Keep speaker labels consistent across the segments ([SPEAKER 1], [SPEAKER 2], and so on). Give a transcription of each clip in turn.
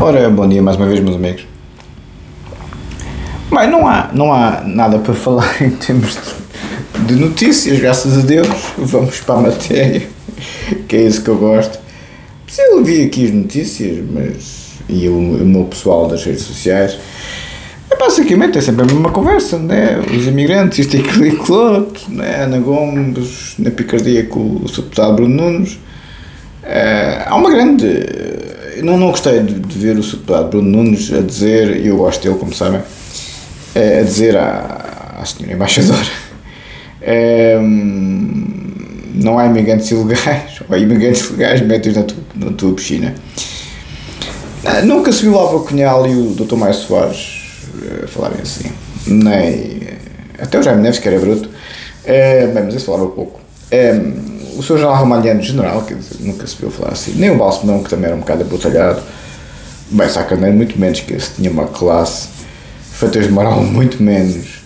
[SPEAKER 1] Ora, bom dia mais uma vez, meus amigos. Bem, não há nada para falar em termos de notícias, graças a Deus. Vamos para a matéria, que é isso que eu gosto. Eu vi aqui as notícias, e o meu pessoal das redes sociais, basicamente é sempre a mesma conversa, né? Os imigrantes, isto e aquilo e aquilo outro, né? Ana Gomes, na picardia com o Sr. Deputado Bruno Nunes. Há uma grande... Não gostei de ver o Sr. Deputado Bruno Nunes a dizer, e eu gosto dele, como sabem, a dizer à senhora embaixadora, não há imigrantes ilegais, ou imigrantes legais, metes na tua piscina. Nunca se viu o Álvaro Cunhal e o Dr. Maio Soares falarem assim, nem até o Jaime Neves, que era bruto, bem, mas esse falava pouco. O Sr. General Ramalhiano, general, quer dizer, nunca se viu falar assim, nem o Balsemão, que também era um bocado abutalhado, bem, Sá Carneiro, muito menos, que esse tinha uma classe, Freitas de Moral, muito menos,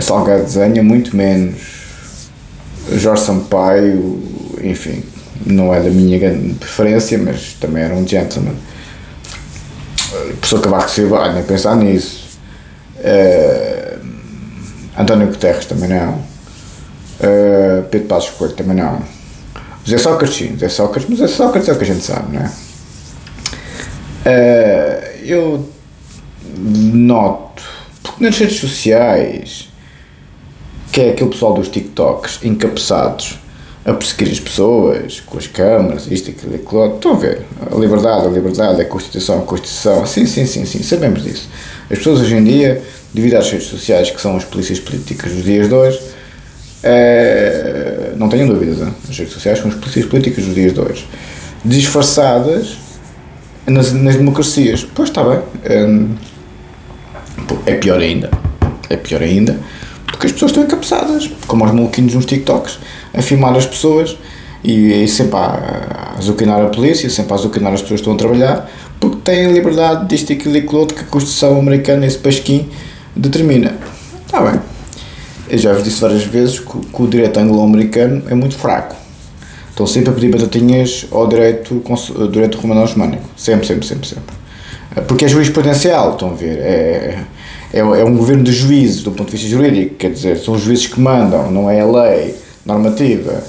[SPEAKER 1] Salgado Desenha, muito menos, Jorge Sampaio, enfim, não é da minha grande preferência, mas também era um gentleman. Professor Cavaco Silva, nem pensar nisso. António Guterres também não. Pedro Passos Coelho também não. José Sócrates sim, José Sócrates, mas José Sócrates é o que a gente sabe, não é? Eu noto, porque nas redes sociais, que é aquele pessoal dos TikToks encabeçados a perseguir as pessoas, com as câmaras, isto, aquilo, aquilo outro. Estão a ver? A liberdade, a Constituição, sim, sabemos disso. As pessoas hoje em dia, devido às redes sociais, que são as polícias políticas dos dias de hoje, não tenham dúvidas, hein? As redes sociais são as polícias políticas dos dias de hoje, disfarçadas nas democracias. Pois está bem. É pior ainda, porque as pessoas estão encabeçadas, como os maluquinhos nos TikToks, a filmar as pessoas e sempre a azucrinar a polícia, sempre a azucrinar as pessoas que estão a trabalhar, porque têm a liberdade disto e aquilo e aquilo outro que a Constituição americana, esse pasquim, determina. Está bem. Eu já vos disse várias vezes que o direito anglo-americano é muito fraco. Estão sempre a pedir batatinhas ao direito romano-germânico. Sempre. Porque é jurisprudencial, estão a ver. É um governo de juízes do ponto de vista jurídico, quer dizer, são os juízes que mandam, não é a lei normativa.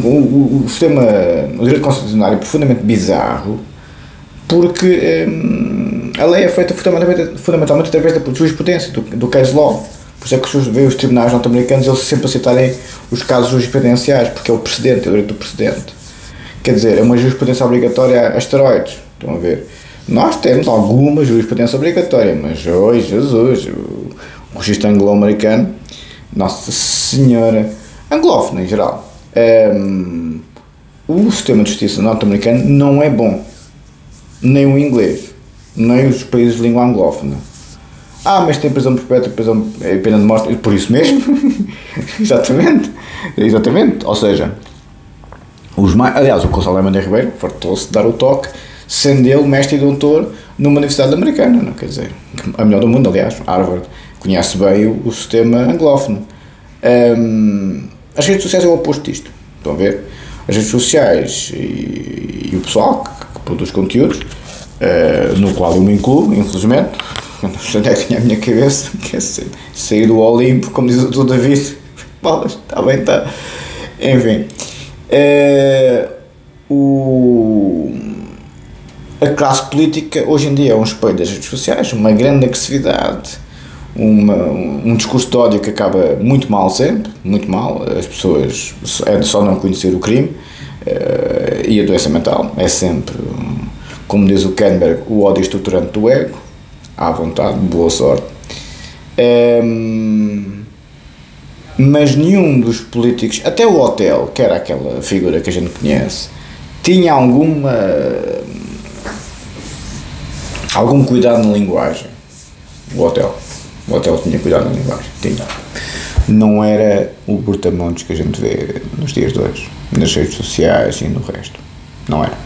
[SPEAKER 1] O sistema, o direito constitucional é profundamente bizarro, porque a lei é feita fundamentalmente através da jurisprudência, do case law. Por isso é que os tribunais norte-americanos eles sempre aceitarem os casos jurisprudenciais, porque é o precedente, é o direito do precedente. Quer dizer, é uma jurisprudência obrigatória a esteroides, estão a ver? Nós temos alguma jurisprudência obrigatória, mas, oi Jesus, o registro anglo-americano, Nossa Senhora, anglófono em geral, o sistema de justiça norte-americano não é bom, nem o inglês, nem os países de língua anglófona. Mas tem prisão perpétua, pena de morte, por isso mesmo, exatamente, ou seja, aliás, o Conselho Lema de Ribeiro fartou-se de dar o toque, sendo ele mestre e doutor numa universidade americana, não quer dizer, a melhor do mundo, aliás, Harvard, conhece bem o sistema anglófono. As redes sociais é o oposto disto, estão a ver? As redes sociais e o pessoal que produz conteúdos, no qual eu me incluo, infelizmente, não sei onde é que tinha a minha cabeça, que é sair do Olimpo, como diz o Dr. David, bolas, está bem, está, enfim, a classe política hoje em dia é um espelho das redes sociais, uma grande agressividade, um discurso de ódio que acaba muito mal sempre, muito mal, as pessoas só não conhecer o crime, e a doença mental é sempre, como diz o Kernberg, o ódio estruturante do ego. À vontade, boa sorte. Mas nenhum dos políticos, até o Hotel, que era aquela figura que a gente conhece, tinha algum cuidado na linguagem. O Hotel tinha cuidado na linguagem, tinha. Não era o brutamontes que a gente vê nos dias de hoje, nas redes sociais e no resto. Não era.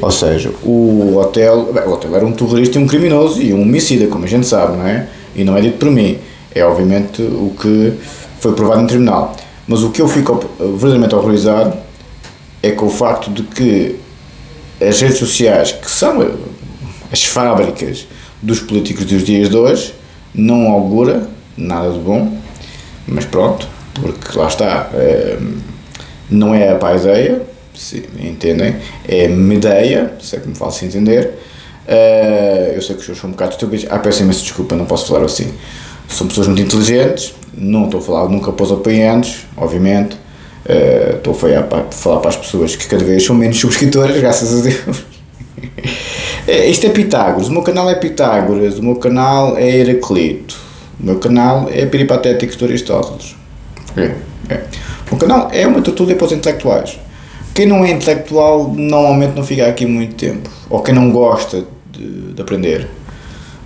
[SPEAKER 1] Ou seja, o Hotel era um terrorista e um criminoso e um homicida, como a gente sabe, não é? E não é dito por mim. É obviamente o que foi provado no tribunal. Mas o que eu fico verdadeiramente horrorizado é com o facto de que as redes sociais, que são as fábricas dos políticos dos dias de hoje, não augura nada de bom, mas pronto, porque lá está, não é a paideia, se entendem, é medeia, se é que me faço entender. Eu sei que os senhores são um bocado estúpidos, peço imensa desculpa, não posso falar assim. São pessoas muito inteligentes, não estou a falar nunca para os apoiantes, obviamente. Estou a falar para as pessoas que cada vez são menos subscritoras, graças a Deus. Isto é Pitágoras, o meu canal é Pitágoras, o meu canal é Heraclito, o meu canal é Peripatéticos de Aristóteles. O meu canal é uma tertúlia para os intelectuais. Quem não é intelectual normalmente não fica aqui muito tempo, ou quem não gosta de aprender.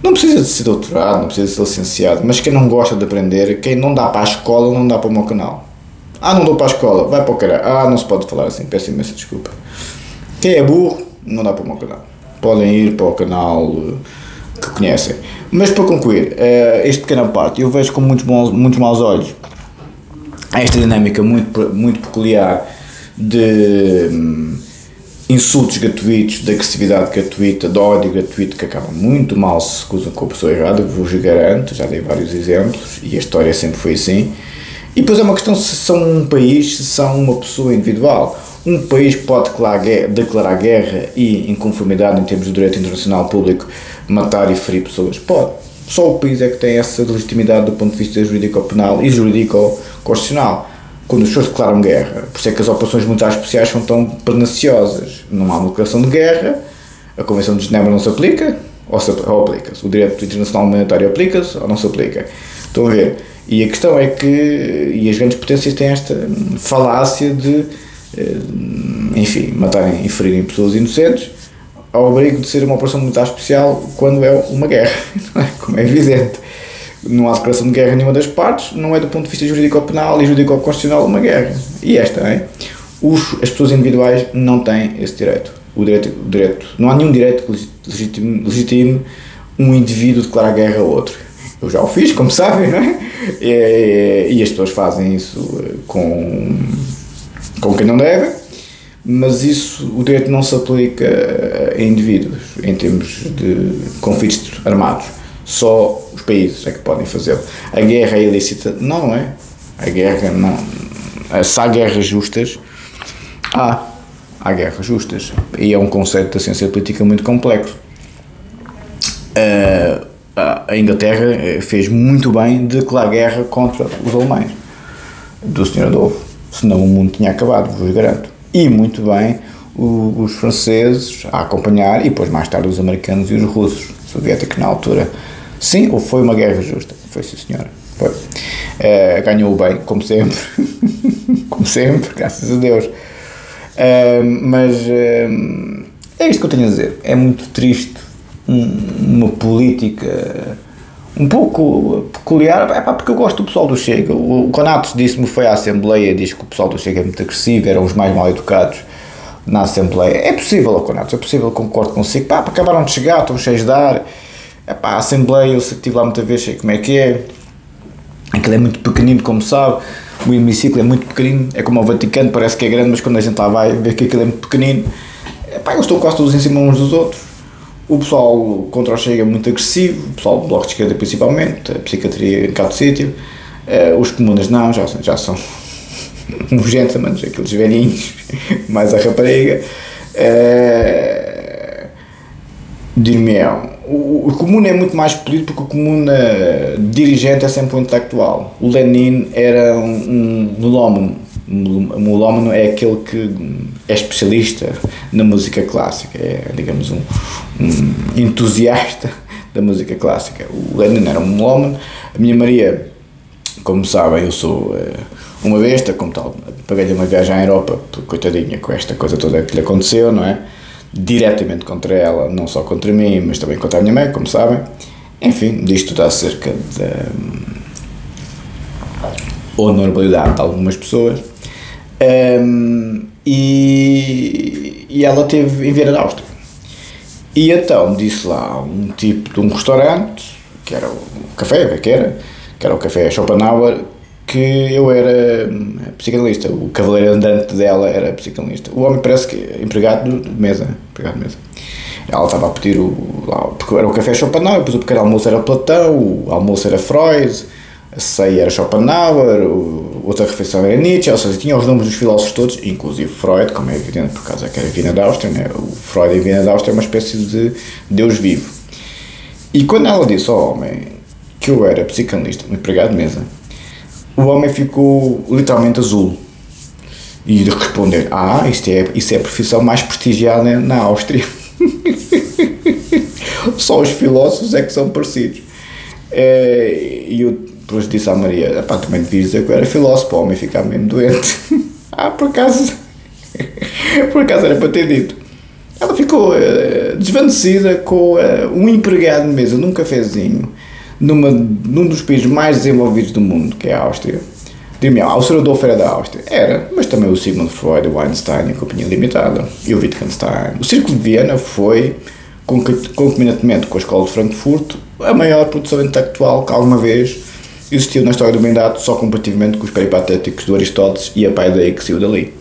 [SPEAKER 1] Não precisa de ser doutorado, não precisa de ser licenciado, mas quem não gosta de aprender, quem não dá para a escola, não dá para o meu canal. Não dou para a escola, vai para o caralho. Não se pode falar assim, peço imensa desculpa. Quem é burro, não dá para o meu canal. Podem ir para o canal que conhecem. Mas para concluir, este pequena parte, eu vejo com muitos maus olhos esta dinâmica muito peculiar de insultos gratuitos, de agressividade gratuita, de ódio gratuito, que acaba muito mal se usam com a pessoa errada, vos garanto, já dei vários exemplos, e a história sempre foi assim. E depois é uma questão se são um país, se são uma pessoa individual. Um país pode declarar guerra e inconformidade em termos de direito internacional público, matar e ferir pessoas? Pode. Só o país é que tem essa legitimidade do ponto de vista jurídico-penal e jurídico-constitucional. Quando os senhores declaram guerra, por isso é que as operações militares especiais são tão perniciosas. Não há uma declaração de guerra, a Convenção de Genebra não se aplica, ou aplica-se. O direito internacional humanitário aplica-se ou não se aplica. Estão a ver? E a questão é que as grandes potências têm esta falácia de, enfim, matarem e ferirem pessoas inocentes ao abrigo de ser uma operação militar especial quando é uma guerra, não é? Como é evidente. Não há declaração de guerra em nenhuma das partes, não é do ponto de vista jurídico-penal e jurídico-constitucional uma guerra. E esta, não é? As pessoas individuais não têm esse direito. O direito, não há nenhum direito que legitime um indivíduo declarar guerra a outro. Eu já o fiz, como sabem, não é? E as pessoas fazem isso com quem não devem, mas o direito não se aplica a indivíduos em termos de conflitos armados. Só os países é que podem fazê-lo. A guerra é ilícita? Não é. A guerra não. Se há guerras justas, há guerras justas. E é um conceito da ciência política muito complexo. A Inglaterra fez muito bem de declarar guerra contra os alemães, do Sr. Adolfo, senão o mundo tinha acabado, vos garanto. E muito bem os franceses a acompanhar, e depois mais tarde os americanos e os russos, soviéticos na altura. Sim, ou foi uma guerra justa, foi sim senhora, foi. Ganhou bem, como sempre, como sempre, graças a Deus. Mas é isto que eu tenho a dizer, é muito triste uma política um pouco peculiar, porque eu gosto do pessoal do Chega. O Conatos disse-me, foi à Assembleia, diz que o pessoal do Chega é muito agressivo, eram os mais mal educados na Assembleia. É possível, Conatos, é possível, concordo consigo, acabaram de chegar, estão cheios de ar. A Assembleia, eu estive lá muitas vezes, sei como é que é, aquilo é muito pequenino, como sabe, o hemiciclo é muito pequenino, é como o Vaticano, parece que é grande, mas quando a gente lá vai ver que aquilo é muito pequenino, eles estão quase todos em cima uns dos outros. O pessoal contra o Chega é muito agressivo, o pessoal do Bloco de Esquerda principalmente, a psiquiatria em cada sítio, os comunas não, já são uns gentlemen, aqueles velhinhos, mais a rapariga. Dir-me-ão, o comuna é muito mais político, porque o comuna dirigente é sempre um intelectual. O Lenin era um melómano. O melómano é aquele que é especialista na música clássica, é, digamos, um entusiasta da música clássica. O Lenin era um melómano. A minha Maria, como sabem, eu sou uma besta, como tal, paguei-lhe uma viagem à Europa, coitadinha, com esta coisa toda que lhe aconteceu, não é? Diretamente contra ela, não só contra mim, mas também contra a minha mãe, como sabem. Enfim, diz tudo acerca da honorabilidade de algumas pessoas. E ela esteve em Viena da Áustria. E então disse lá um tipo de um restaurante, que era o café, que era o café Schopenhauer, que eu era psicanalista, o cavaleiro andante dela era psicanalista. O homem parece que é empregado de mesa. Ela estava a pedir porque era o café Schopenhauer, depois o pequeno almoço era Platão, o almoço era Freud, a ceia era Schopenhauer, outra refeição era Nietzsche, ou seja, tinha os nomes dos filósofos todos, inclusive Freud, como é evidente, por causa que era Viena da Áustria, né? O Freud em Viena da Áustria é uma espécie de Deus vivo. E quando ela disse ao homem que eu era psicanalista, um empregado de mesa, o homem ficou literalmente azul. E de responder, isso é a profissão mais prestigiada na Áustria. Só os filósofos é que são parecidos. E eu depois disse à Maria, também devias dizer que eu era filósofo, para o homem ficar mesmo doente. Por acaso era para ter dito. Ela ficou desvanecida com um empregado de mesa num cafezinho num dos países mais desenvolvidos do mundo, que é a Áustria. Diz-me, o Sr. Adolfo era da Áustria. Era, mas também o Sigmund Freud, o Einstein e a Companhia Limitada. E o Wittgenstein. O Círculo de Viena foi, concomitantemente com a Escola de Frankfurt, a maior produção intelectual que alguma vez existiu na história da humanidade, só comparativamente com os peripatéticos do Aristóteles e a paideia que saiu dali.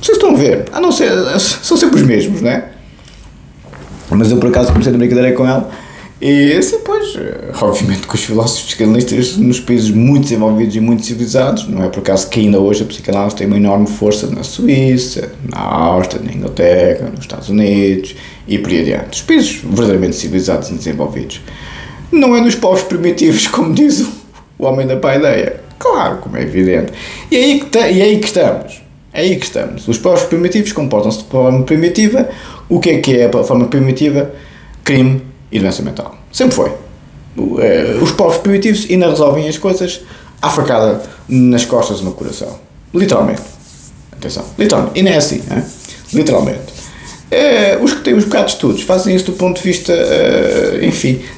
[SPEAKER 1] Vocês estão a ver? A não ser, são sempre os mesmos, não é? Mas eu por acaso comecei a brincadeira com ela. E assim, pois, obviamente que os filósofos psicanalistas nos países muito desenvolvidos e muito civilizados, não é por acaso que ainda hoje a psicanálise tem uma enorme força na Suíça, na Áustria, na Inglaterra, nos Estados Unidos e por aí adiante. Os países verdadeiramente civilizados e desenvolvidos. Não é nos povos primitivos, como diz o homem da paideia. Claro, como é evidente. E aí que estamos. Os povos primitivos comportam-se de forma primitiva. O que é a forma primitiva? Crime e doença mental. Sempre foi. Os povos primitivos ainda resolvem as coisas à facada nas costas e no coração. Literalmente. Atenção. Literalmente. E não é assim. Literalmente. Os que têm os bocados de estudos fazem isso do ponto de vista,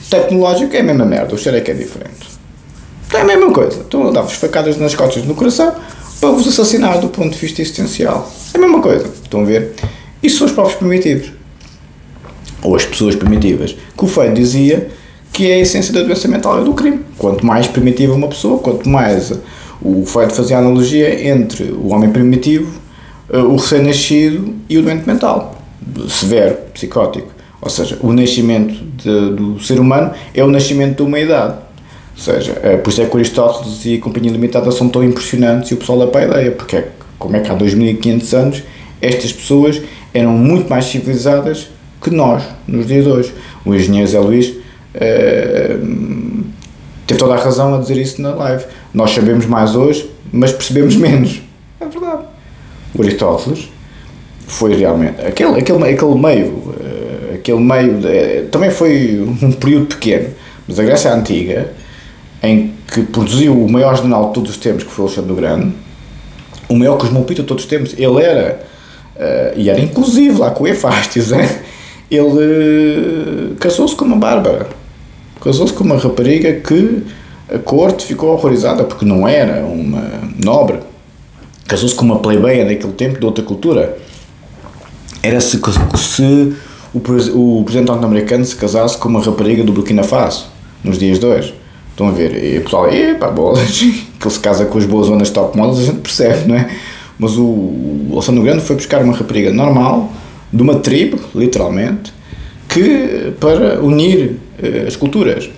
[SPEAKER 1] tecnológico, é a mesma merda. O cheiro é que é diferente. É a mesma coisa. Estão a dar-vos facadas nas costas e no coração para vos assassinar do ponto de vista existencial. É a mesma coisa. Estão a ver? Isso são os povos primitivos. Ou as pessoas primitivas, que o Freud dizia que é a essência da doença mental e do crime. Quanto mais primitiva uma pessoa, quanto mais o Freud fazia a analogia entre o homem primitivo, o recém-nascido e o doente mental, severo, psicótico. Ou seja, o nascimento do ser humano é o nascimento de uma idade. Ou seja, por isso é que Aristóteles e a Companhia Limitada são tão impressionantes e o pessoal da paideia, porque como é que há 2500 anos estas pessoas eram muito mais civilizadas que nós, nos dias de hoje. O engenheiro Zé Luís teve toda a razão a dizer isso na live. Nós sabemos mais hoje, mas percebemos menos. É verdade. O Aristóteles foi realmente aquele meio também foi um período pequeno, mas a Grécia Antiga, em que produziu o maior general de todos os tempos, que foi o Alexandre o Grande, o maior cosmopolita de todos os tempos, ele era e era inclusive lá com o Hefástos, ele casou-se com uma bárbara, casou-se com uma rapariga que a corte ficou horrorizada porque não era uma nobre, casou-se com uma plebeia naquele tempo de outra cultura. Era se o presidente norte-americano se casasse com uma rapariga do Burkina Faso nos dias de hoje. Estão a ver? E o pessoal, bolas, que ele se casa com as boas zonas top models, a gente percebe, não é? Mas o Alexandre o Grande foi buscar uma rapariga normal, de uma tribo, literalmente, para unir as culturas.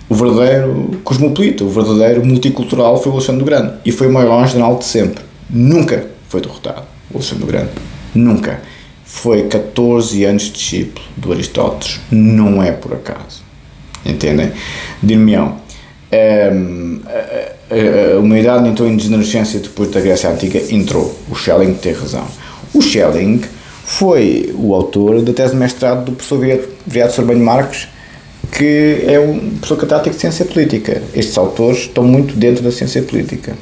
[SPEAKER 1] O verdadeiro cosmopolita, o verdadeiro multicultural foi o Alexandre o Grande. E foi o maior general de sempre. Nunca foi derrotado, o Alexandre o Grande. Nunca. Foi 14 anos de discípulo do Aristóteles. Não é por acaso. Entendem? Dir-me-ão, a humanidade entrou em degenerescência depois da Grécia Antiga. Entrou. O Schelling tem razão. O Schelling foi o autor da tese de mestrado do professor Viriato Sorbanho Marques, que é um professor catedrático de ciência política. Estes autores estão muito dentro da ciência política.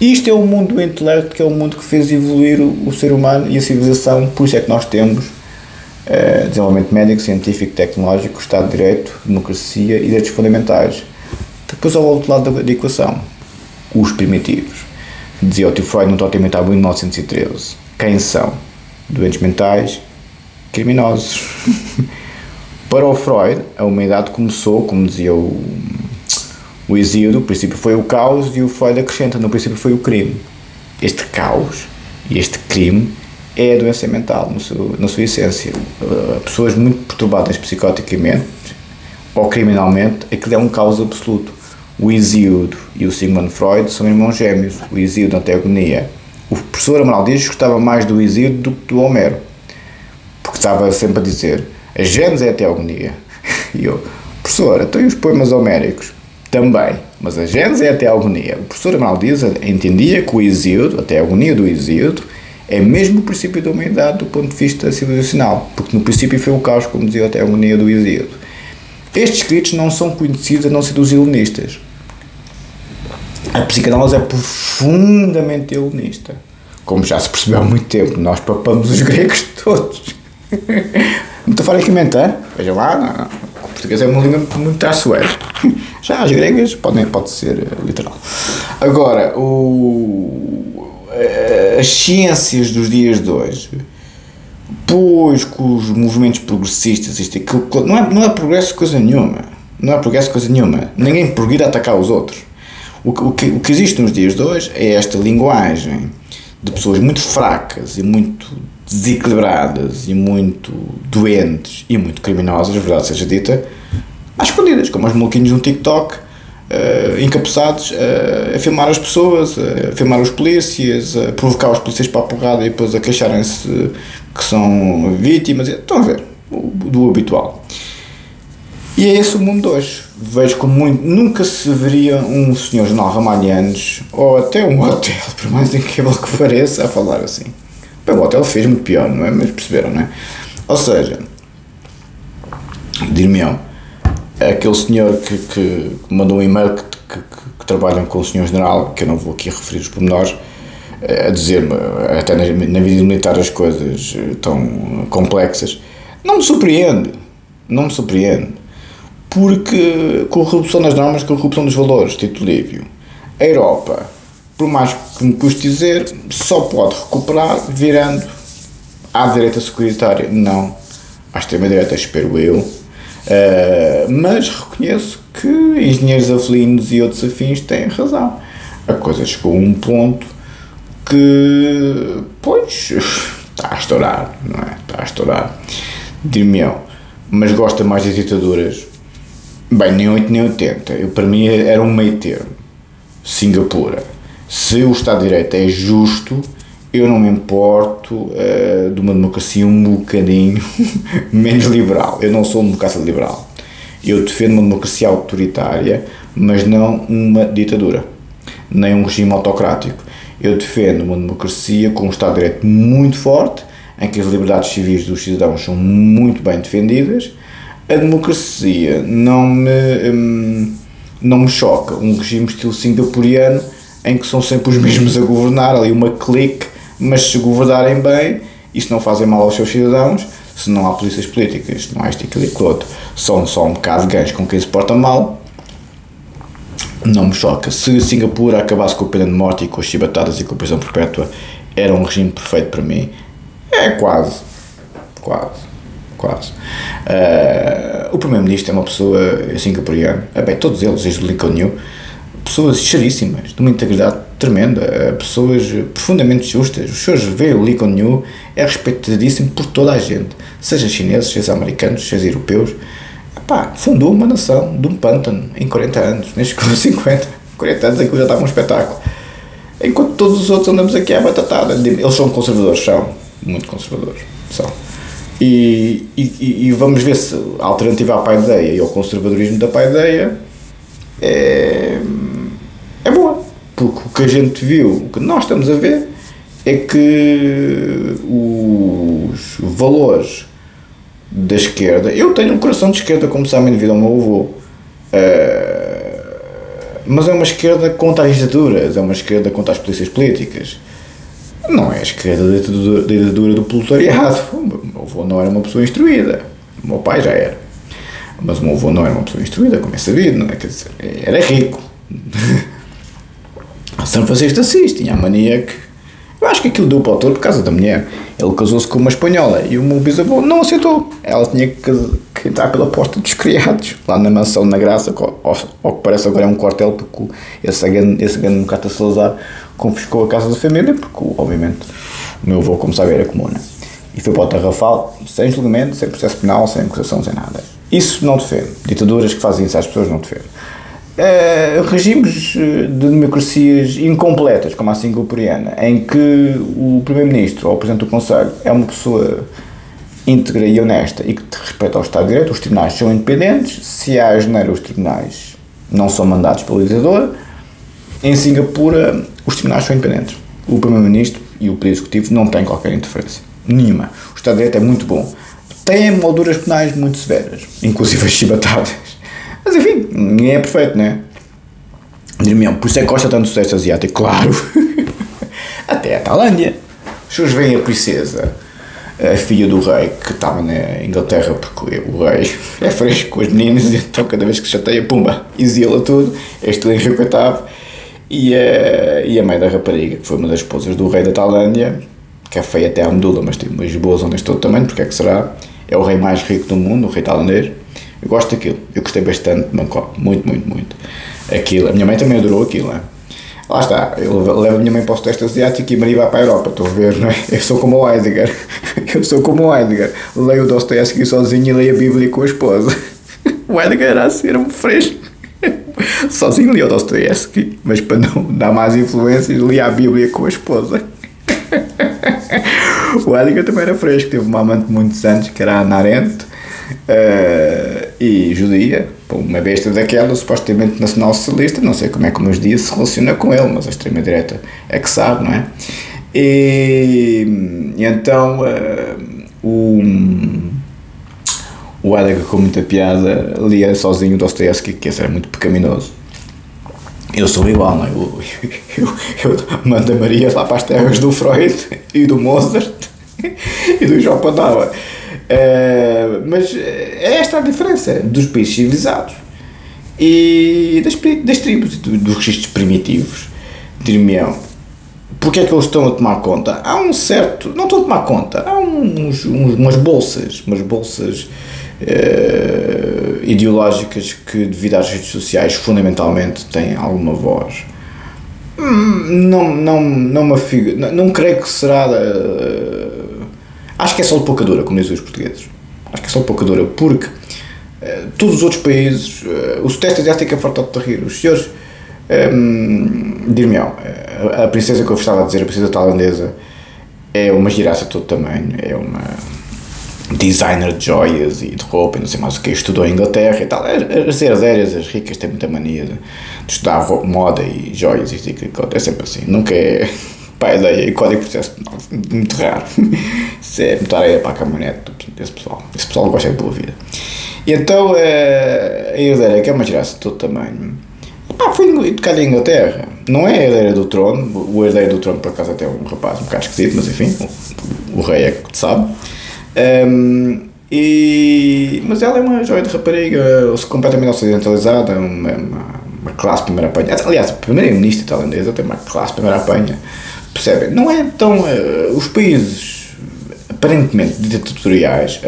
[SPEAKER 1] E isto é o mundo do intelecto, que é o mundo que fez evoluir o ser humano e a civilização. Por isso é que nós temos desenvolvimento médico, científico, tecnológico, Estado de Direito, democracia e direitos fundamentais. Depois, ao outro lado da equação, os primitivos. Dizia o tio Freud no Totem Mental em 1913. Quem são? Doentes mentais, criminosos. Para o Freud, a humanidade começou, como dizia o O Hesíodo, o princípio foi o caos, e o Freud acrescenta, no princípio foi o crime. Este caos e este crime é a doença mental, na sua essência. Pessoas muito perturbadas psicoticamente ou criminalmente, aquilo é um caos absoluto. O Hesíodo e o Sigmund Freud são irmãos gêmeos. O Hesíodo na Teogonia. O professor Amaral Dias gostava mais do Hesíodo do que do Homero, porque estava sempre a dizer: a Gênese é a Teogonia. E eu: professor, então e os poemas homéricos? Também, mas a Gênese é a Teogonia. O professor Amaral Dias entendia que o Hesíodo, a Teogonia do Hesíodo, é mesmo o princípio da humanidade do ponto de vista civilizacional, porque no princípio foi o caos, como dizia a Teogonia do Hesíodo. Estes escritos não são conhecidos a não ser dos helenistas. A psicanálise é profundamente helenista, como já se percebeu há muito tempo. Nós papamos os gregos todos. Metaforicamente, hein? Vejam lá, não. O português é uma língua muito traiçoeira. Já as gregas pode ser literal. Agora, as ciências dos dias de hoje, pois com os movimentos progressistas, isto e aquilo, não é progresso coisa nenhuma. Não é progresso coisa nenhuma. Ninguém progride a atacar os outros. O que existe nos dias de hoje é esta linguagem de pessoas muito fracas e muito desequilibradas e muito doentes e muito criminosas, a verdade seja dita, às escondidas, como os maluquinhos no TikTok, encapuçados a filmar as pessoas, a filmar os polícias, a provocar os polícias para a porrada e depois a queixarem-se que são vítimas. Estão a ver, do habitual. E é esse o mundo de hoje. Vejo como nunca se veria um senhor Jornal Ramalhianos ou até um hotel, por mais incrível que pareça, a falar assim. Bem, o hotel fez muito pior, não é? Mas perceberam, não é? Ou seja, dir-me-ão, aquele senhor que mandou um e-mail que trabalham com o senhor General, que eu não vou aqui referir os pormenores, a dizer-me, até na vida militar as coisas tão complexas, não me surpreende, porque corrupção das normas, corrupção dos valores, Tito Livio. A Europa, por mais que me custe dizer, só pode recuperar virando à direita securitária, não à extrema-direita, espero eu. Mas reconheço que engenheiros afelinos e outros afins têm razão. A coisa chegou a um ponto que, pois, está a estourar, não é? Está a estourar. Dir-me-ão, mas gosta mais das ditaduras? Bem, nem 8 nem 80. Para mim era um meio termo. Singapura. Se o Estado de Direito é justo, eu não me importo de uma democracia um bocadinho menos liberal. Eu não sou um democrata liberal. Eu defendo uma democracia autoritária, mas não uma ditadura, nem um regime autocrático. Eu defendo uma democracia com um Estado de Direito muito forte, em que as liberdades civis dos cidadãos são muito bem defendidas. A democracia não me choca. Um regime estilo singapuriano, em que são sempre os mesmos a governar, ali uma clique, mas se governarem bem, e se não fazem mal aos seus cidadãos, se não há polícias políticas, se não há isto, aquilo e aquilo outro, são só um bocado de ganhos com quem se porta mal, não me choca. Se Singapura acabasse com a pena de morte e com as chibatadas e com a prisão perpétua, era um regime perfeito para mim. É quase. O primeiro-ministro é uma pessoa singapuriana, bem, todos eles, desde o Lee Kuan Yew, pessoas charíssimas, de uma integridade tremenda, pessoas profundamente justas. Os senhores veem o Lee Kuan Yew, é respeitadíssimo por toda a gente, seja chineses, seja americanos, seja europeus. Fundou uma nação de um pântano em 40 anos, nestes 40 anos aquilo já estava um espetáculo. Enquanto todos os outros andamos aqui à batatada. Eles são conservadores, são muito conservadores, são. E vamos ver se a alternativa à paideia e ao conservadorismo da paideia é boa, porque o que a gente viu, o que nós estamos a ver é que os valores da esquerda, eu tenho um coração de esquerda, como sabem, devido ao meu avô, mas é uma esquerda contra as ditaduras, é uma esquerda contra as polícias políticas. Não é a esquerda da ditadura do proletariado. O meu avô não era uma pessoa instruída. O meu pai já era. Mas o meu avô não era uma pessoa instruída, como é sabido, não é? Quer dizer, era rico. São Francisco de Assis tinha a mania que Eu acho que aquilo deu para o todo por causa da mulher. Ele casou-se com uma espanhola e o meu bisavô não aceitou. Ela tinha que entrar pela porta dos criados, lá na mansão na Graça, ao que parece agora é um quartel, porque esse grande Mocata Salazar confiscou a casa da família, porque obviamente o meu avô, como sabe, era comuna. E foi para o Tarrafal, sem julgamento, sem processo penal, sem acusação, sem nada. Isso não defende. Ditaduras que fazem isso às pessoas não defende. Regimes de democracias incompletas, como a singaporeana, em que o Primeiro-Ministro ou o Presidente do Conselho é uma pessoa íntegra e honesta e que respeita ao Estado de Direito, os tribunais são independentes, se há asneira os tribunais não são mandados pelo ditador. Em Singapura os tribunais são independentes. O Primeiro-Ministro e o Poder Executivo não têm qualquer interferência. Nenhuma. O Estado de Direito é muito bom. Tem molduras penais muito severas, inclusive as chibatadas. Mas enfim, ninguém é perfeito, não é? Dir-me-ão, por isso é que gosta tanto do Sudeste Asiático, claro. Até a Tailândia. As pessoas veem a princesa, a filha do rei, que estava na Inglaterra, porque o rei é fresco com as meninas, então cada vez que se chateia, pumba, exila tudo. Este Henrique VIII e a mãe da rapariga, que foi uma das esposas do rei da Tailândia, que é feia até à medula, mas tem umas boas ondas de todo tamanho, porque é que será? É o rei mais rico do mundo, o rei tailandês. Eu gosto daquilo, eu gostei bastante de Bangkok, muito, muito, muito. Aquilo, a minha mãe também adorou aquilo, é? Lá está, eu levo a minha mãe para o Sudeste Asiático e a Maria vai para a Europa, estou a ver, não é? Eu sou como o Heidegger, leio o Dostoiévski sozinho e leio a Bíblia com a esposa. O Heidegger era assim, era um fresco. Sozinho lia o Dostoiévski, mas para não dar mais influências, lia a Bíblia com a esposa. O Heidegger também era fresco, teve uma amante de muitos anos, que era a Ana Arendt, e judia, uma besta daquela, supostamente nacional-socialista, não sei como é que nos dias se relaciona com ele, mas a extrema-direita é que sabe, não é? E então o Heidegger, com muita piada, lia sozinho o Dostoiévski, que esse era muito pecaminoso. Eu sou igual, não é? Eu mando a Maria lá para as terras do Freud e do Mozart e do Schopenhauer. Mas é esta a diferença dos países civilizados e das tribos, dos registros primitivos. Dir-me-ão, porque é que eles estão a tomar conta? Há um certo... Não estão a tomar conta. Há umas bolsas ideológicas que, devido às redes sociais, fundamentalmente têm alguma voz. Não creio que será... acho que é só de pouca dura, como dizem os portugueses. Acho que é só de pouca dura, porque todos os outros países, o Sudeste Asiático é farto de rir. Os senhores, dir-me-ão, a princesa que eu estava a dizer, a princesa tailandesa, é uma giraça de todo tamanho, é uma designer de joias e de roupa e não sei mais o que, estudou em Inglaterra e tal. As herdeiras, as ricas, têm muita mania de estudar moda e joias e é sempre assim, nunca é para a ideia e código de processo penal, muito raro. Isso é muita areia para a caminhonete desse pessoal. Esse pessoal gosta de boa vida. E então a herdeira, que é uma giraça de todo tamanho, foi educada em Inglaterra. Não é a herdeira do trono, o herdeiro do trono por acaso até é um rapaz um bocado esquisito, mas enfim, o rei é que sabe. Mas ela é uma joia de rapariga, completamente ocidentalizada, uma classe primeira apanha. Aliás, a primeira-ministra tailandesa tem uma classe primeira apanha, percebem? Não é tão... os países aparentemente ditatoriais,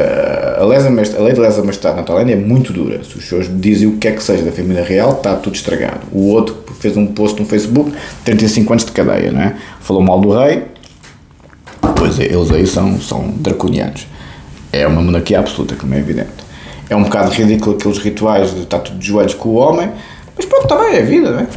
[SPEAKER 1] a lei de lesa majestade na Tailândia é muito dura. Se os senhores dizem o que é que seja da família real, está tudo estragado. O outro fez um post no Facebook, 35 anos de cadeia, não é? Falou mal do rei, pois eles aí são draconianos. É uma monarquia absoluta, como é evidente. É um bocado ridículo aqueles rituais de estar tudo de joelhos com o homem, mas pronto, também é a vida, não é?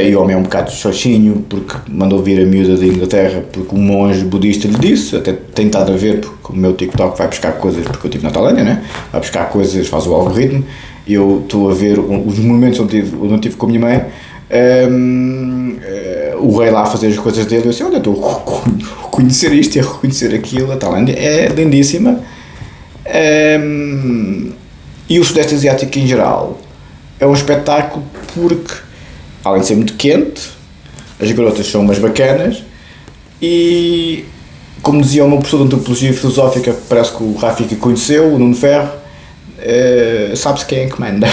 [SPEAKER 1] E o homem é um bocado xoxinho, porque mandou vir a miúda da Inglaterra, porque um monge budista lhe disse, até tem estado a ver, porque o meu TikTok vai buscar coisas, porque eu estive na Tailândia, né? Vai buscar coisas, faz o algoritmo, e eu estou a ver os momentos onde eu estive com a minha mãe, o rei lá a fazer as coisas dele, eu disse, olha, estou a reconhecer isto e a reconhecer aquilo, a Tailândia é lindíssima. E o Sudeste Asiático em geral é um espetáculo porque, além de ser muito quente, as garotas são umas bacanas e, como dizia o meu professor de antropologia filosófica, parece que o Rafiki conheceu, o Nuno Ferro, sabe-se quem é que manda.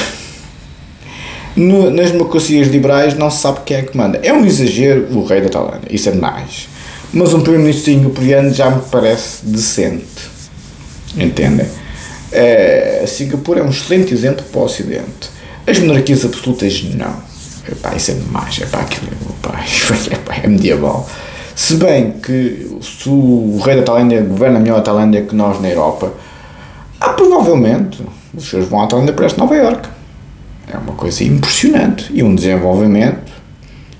[SPEAKER 1] Nas democracias liberais não se sabe quem é que manda. É um exagero o rei da Tailândia, isso é demais. Mas um primeiro-ministro singapuriano já me parece decente, entendem? Singapura é um excelente exemplo para o Ocidente. As monarquias absolutas não. Epá, isso é demais, aquilo é medieval. Se bem que se o rei da Tailândia governa melhor a Tailândia que nós na Europa, provavelmente os senhores vão à Tailândia para Nova Iorque. É uma coisa impressionante e um desenvolvimento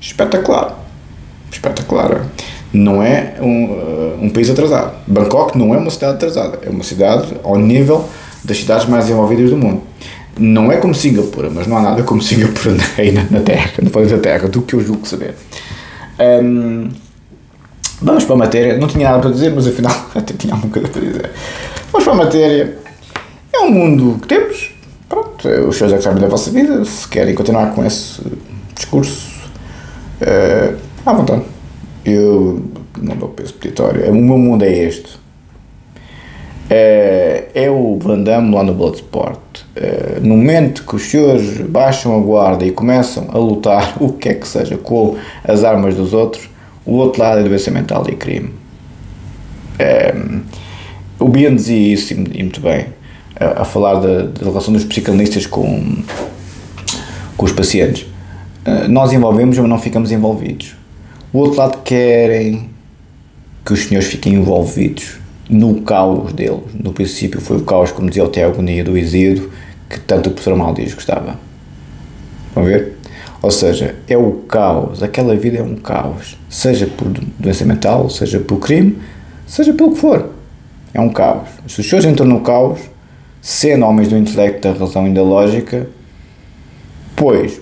[SPEAKER 1] espetacular. Espetacular. Não é um país atrasado. Bangkok não é uma cidade atrasada, é uma cidade ao nível das cidades mais desenvolvidas do mundo. Não é como Singapura, mas não há nada como Singapura ainda na Terra, no planeta Terra, do que eu julgo saber. Vamos para a matéria. Não tinha nada para dizer, mas afinal até tinha alguma coisa para dizer. Vamos para a matéria. É um mundo que temos. Pronto, os senhores é que sabem da vossa vida. Se querem continuar com esse discurso, à vontade. Eu não dou peso peditório. O meu mundo é este. É o Van Damme lá no Bloodsport. No momento que os senhores baixam a guarda e começam a lutar, o que é que seja, com as armas dos outros, o outro lado é doença mental e crime. O Bian dizia isso e muito bem, a falar da relação dos psicanalistas com os pacientes. Nós envolvemos, mas não ficamos envolvidos. O outro lado querem que os senhores fiquem envolvidos no caos deles. No princípio foi o caos, como dizia o Teogonia do Isíodo, que tanto o professor Maldiz gostava. Vão ver? Ou seja, é o caos, aquela vida é um caos, seja por doença mental, seja por crime, seja pelo que for, é um caos. Se os senhores entram no caos, sendo homens do intelecto, da razão e da lógica, pois.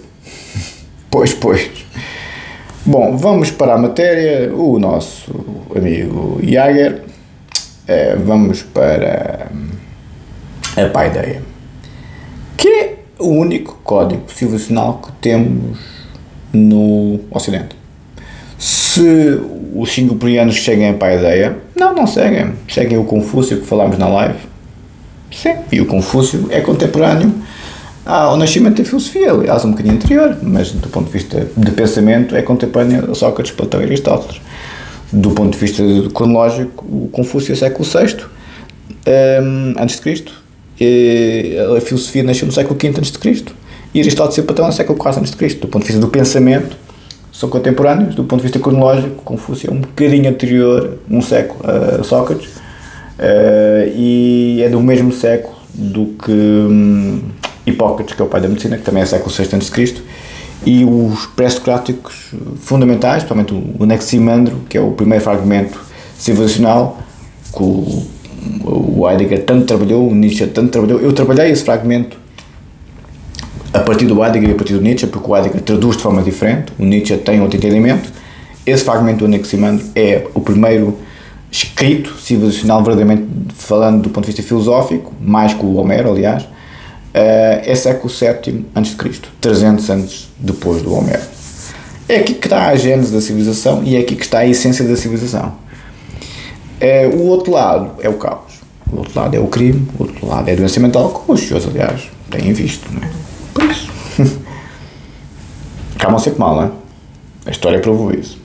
[SPEAKER 1] Bom, vamos para a matéria, o nosso amigo Jäger, vamos para a paideia, que é o único código civilizacional que temos no Ocidente. Se os singapurianos seguem a paideia, não seguem. Seguem o Confúcio que falámos na live. Sim, e o Confúcio é contemporâneo ao nascimento da filosofia, aliás, um bocadinho anterior, mas do ponto de vista de pensamento é contemporâneo a Sócrates, Platão e Aristóteles. Do ponto de vista cronológico, o Confúcio é século VI antes de Cristo. A filosofia nasceu no século V a.C. e Aristóteles e Platão no século IV a.C. Do ponto de vista do pensamento, são contemporâneos. Do ponto de vista cronológico, Confúcio é um bocadinho anterior, um século, a Sócrates, e é do mesmo século do que Hipócrates, que é o pai da medicina, que também é século VI a.C., e os pré-socráticos fundamentais, principalmente o Anaximandro, que é o primeiro fragmento civilizacional, que o Heidegger tanto trabalhou, o Nietzsche tanto trabalhou. Eu trabalhei esse fragmento a partir do Heidegger e a partir do Nietzsche, porque o Heidegger traduz de forma diferente, o Nietzsche tem outro entendimento. Esse fragmento do Anaximandro é o primeiro escrito civilizacional, verdadeiramente falando do ponto de vista filosófico, mais que o Homero, aliás, é século VII a.C., 300 anos depois do Homero. É aqui que está a gênese da civilização e é aqui que está a essência da civilização. O outro lado é o caos, o outro lado é o crime, o outro lado é a doença mental, como os senhores, aliás, têm visto, não é? Por isso. Calma sempre mal, não é? A história provou isso.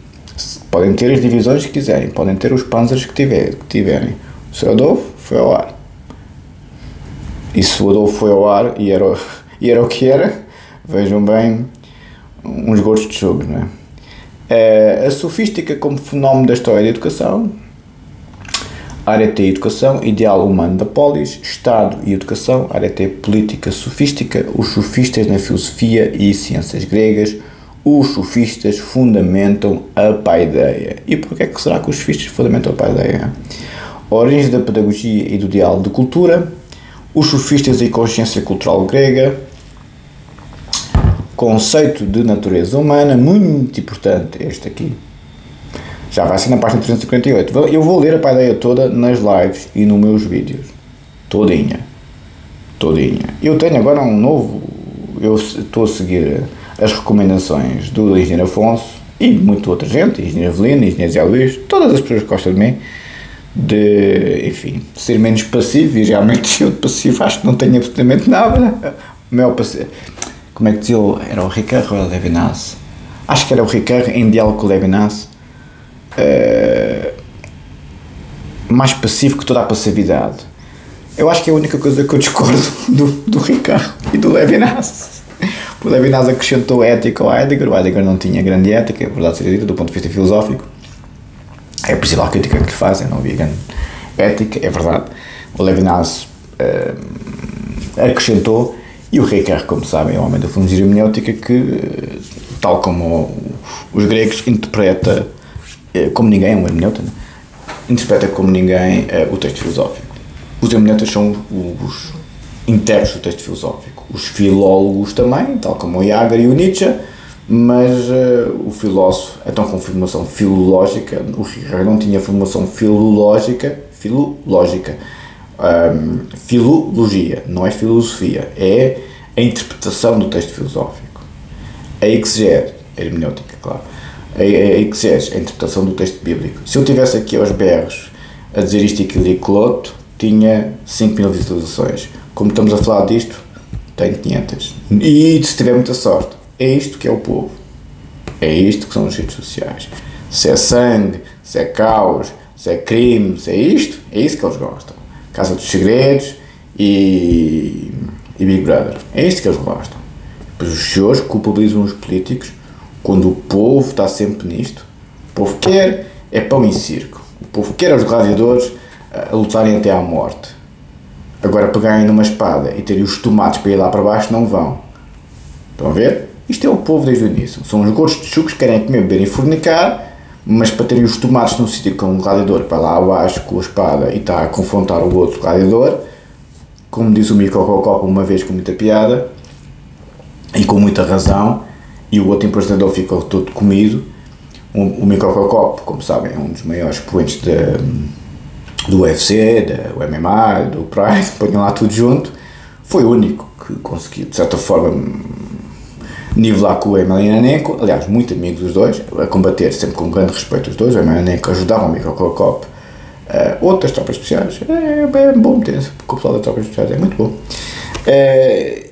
[SPEAKER 1] Podem ter as divisões que quiserem, podem ter os panzers que tiverem. O Sr. Adolfo foi ao ar. E se o Adolfo foi ao ar e era o que era, vejam bem uns gostos de jogo, não é? A sofística como fenómeno da história da educação, área T, educação, ideal humano da polis, Estado e educação, área T, política, sofística, os sofistas na filosofia e ciências gregas, os sofistas fundamentam a paideia. E porquê é que será que os sofistas fundamentam a paideia? Origens da pedagogia e do diálogo de cultura, os sofistas e consciência cultural grega, conceito de natureza humana, muito importante este aqui. Já vai ser na página 348. Eu vou ler a paideia toda nas lives e nos meus vídeos. Todinha. Eu tenho agora um novo... Eu estou a seguir as recomendações do engenheiro Afonso e muita outra gente, engenheiro Avelino, engenheiro Zé Luís, todas as pessoas que gostam de mim, de, enfim, ser menos passivo, e realmente eu de passivo acho que não tenho absolutamente nada. O meu passivo... Como é que dizia? Era o Ricard ou o Levinas? Acho que era o Ricard em diálogo com o Levinas. mais pacífico que toda a passividade. Eu acho que é a única coisa que eu discordo do Ricardo e do Levinas. O Levinas acrescentou ética ao Heidegger. O Heidegger não tinha grande ética, é verdade seja dita, do ponto de vista filosófico. É preciso a crítica que lhe fazem, não havia grande ética, é verdade. O Levinas acrescentou, e o Ricardo, como sabem, é um homem da filosofia hermenêutica que, tal como os gregos, interpreta como ninguém, é um hermeneuta, né? Interpreta como ninguém o texto filosófico. Os hermeneutas são os intérpretes do texto filosófico. Os filólogos também, tal como o Jager e o Nietzsche, mas o filósofo, então com formação filológica, o Ricardo não tinha formação filológica, filologia, não é filosofia, é a interpretação do texto filosófico. A exegese, a hermenêutica, claro. A exegese, a interpretação do texto bíblico. Se eu estivesse aqui aos berros a dizer isto e aquilo e aquilo outro, tinha 5.000 visualizações. Como estamos a falar disto, tenho 500. E se tiver muita sorte, é isto que é o povo. É isto que são as redes sociais. Se é sangue, se é caos, se é crime, se é isto, é isso que eles gostam. Casa dos Segredos e Big Brother. É isto que eles gostam. Pois os senhores culpabilizam os políticos quando o povo está sempre nisto. O povo quer é pão e circo. O povo quer os gladiadores a lutarem até à morte. Agora pegarem numa espada e terem os tomates para ir lá para baixo não vão. Estão a ver? Isto é o povo desde o início. São os gordos de chucos que querem comer, beber e fornicar, mas para terem os tomates num sítio com um gladiador que vai lá abaixo com a espada e está a confrontar o outro gladiador, como disse o Microcopo uma vez com muita piada e com muita razão, e o outro empreendedor ficou todo comido. O Microcopo, como sabem, é um dos maiores expoentes do UFC, do MMA, do Pride, ponham lá tudo junto. Foi o único que conseguiu, de certa forma, nivelar com o Emelianenko, aliás, muito amigos dos dois, a combater sempre com grande respeito os dois. O Emelianenko ajudava o Microcopo, outras tropas especiais, é bom ter, porque o pessoal das tropas especiais é muito bom.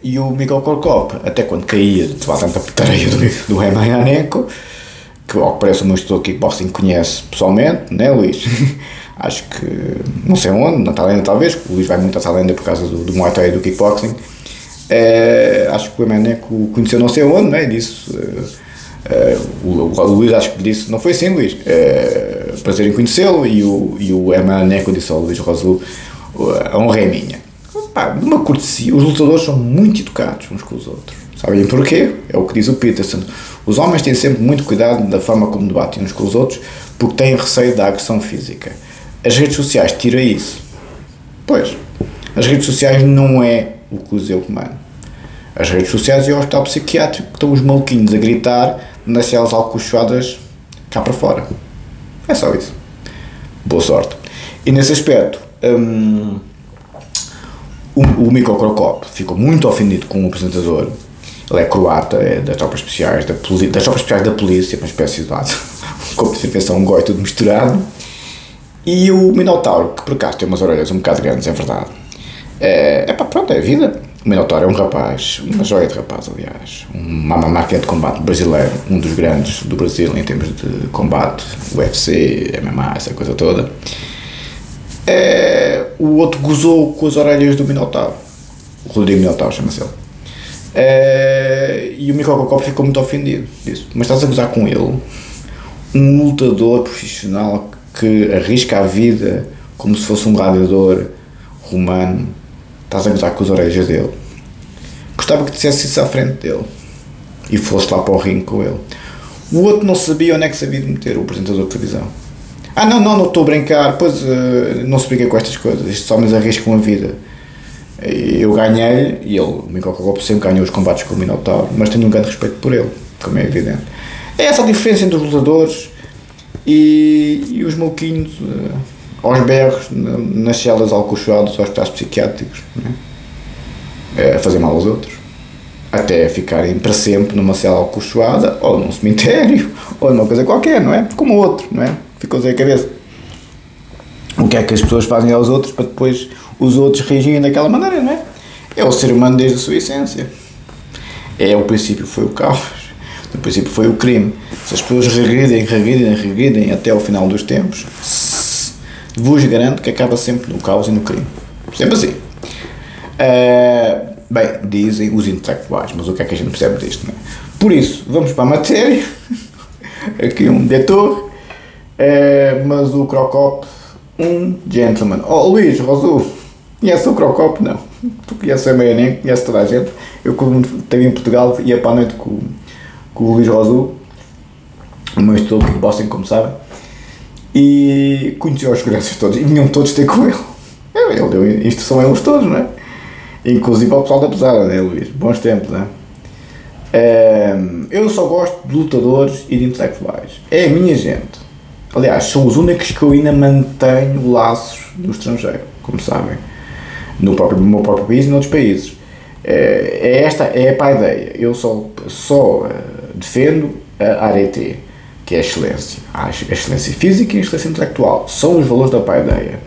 [SPEAKER 1] E o Microcopo, até quando caía de lá tanta petaria do Emelianenko, que ao que parece o meu instrutor de kickboxing conhece pessoalmente, né, Luís? Acho que, não sei onde, na Tailândia talvez, o Luís vai muito à Tailândia por causa do Muay Thai e do kickboxing. Acho que o Emelianenko conheceu não sei onde, né, disse, o Luís acho que disse, não foi assim, Luís, prazer em conhecê-lo, e o Emelianenko disse ao Luís Rosu, a honra é minha. Pá, numa cortesia, os lutadores são muito educados uns com os outros. Sabem porquê? É o que diz o Peterson. Os homens têm sempre muito cuidado da forma como debatem uns com os outros, porque têm receio da agressão física. As redes sociais tiram isso. Pois, as redes sociais não é o Coliseu Romano. As redes sociais é o hospital psiquiátrico, que estão os maluquinhos a gritar nas celas alcochoadas cá para fora. É só isso. Boa sorte. E nesse aspecto, o Mikko Krokop ficou muito ofendido com o apresentador. Ele é croata, é das tropas especiais da polícia, uma espécie de corpo de intervenção, um goi tudo misturado. E o Minotauro, que por acaso tem umas orelhas um bocado grandes, é verdade. Pronto, é a vida. O Minotauro é um rapaz, uma joia de rapaz, aliás. Uma máquina de combate brasileiro, um dos grandes do Brasil em termos de combate, UFC, MMA, essa coisa toda. O outro gozou com as orelhas do Minotauro. O Rodrigo Minotauro chama-se ele. E o Microcopo ficou muito ofendido disso. Mas estás a gozar com ele, um lutador profissional que arrisca a vida como se fosse um gladiador romano, estás a gozar com as orelhas dele. Gostava que dissesse isso à frente dele e fosse lá para o ringue com ele. O outro não sabia onde é que sabia de meter, o apresentador de televisão. Não estou a brincar, pois não se brinca com estas coisas, estes homens arriscam a vida. Eu ganhei-lhe, e ele, o Microcopo, sempre ganhou os combates com o Minotauro, mas tenho um grande respeito por ele, como é evidente. É essa a diferença entre os lutadores e os maluquinhos aos berros, nas celas alcochoadas, aos hospitais psiquiátricos, né? A fazer mal aos outros, até ficarem para sempre numa cela alcochoada, ou num cemitério, ou numa coisa qualquer, não é? Como o outro, não é? Ficou-se a cabeça. O que é que as pessoas fazem aos outros para depois os outros reagirem daquela maneira, não é? É o ser humano desde a sua essência. O princípio foi o caos, No princípio foi o crime. Se as pessoas regridem até ao final dos tempos, vos garanto que acaba sempre no caos e no crime. Sempre assim. Bem, dizem os intelectuais, mas o que é que a gente percebe disto, não é? Por isso, vamos para a matéria. Aqui um detour. Mas o Crocop, um gentleman. Oh, Luís Rosu, conhece o Crocop? Não. Tu conheces a meia, nem conheces toda a gente. Eu, quando esteve em Portugal, ia para a noite com o Luís Rosu, o meu instrutor de kickboxing, como sabem, e conheci os seguranças todos, e vinham todos ter com ele. Ele deu instrução a eles todos, não é? Inclusive ao pessoal da pesada, né, Luís? Bons tempos, não é? Eu só gosto de lutadores e de intelectuais. É a minha gente. Aliás, são os únicos que eu ainda mantenho laços no estrangeiro, como sabem. No meu próprio país e noutros países. Esta é a ideia. Eu só defendo a ARET, que é a excelência. A excelência física e a excelência intelectual. São os valores da paideia.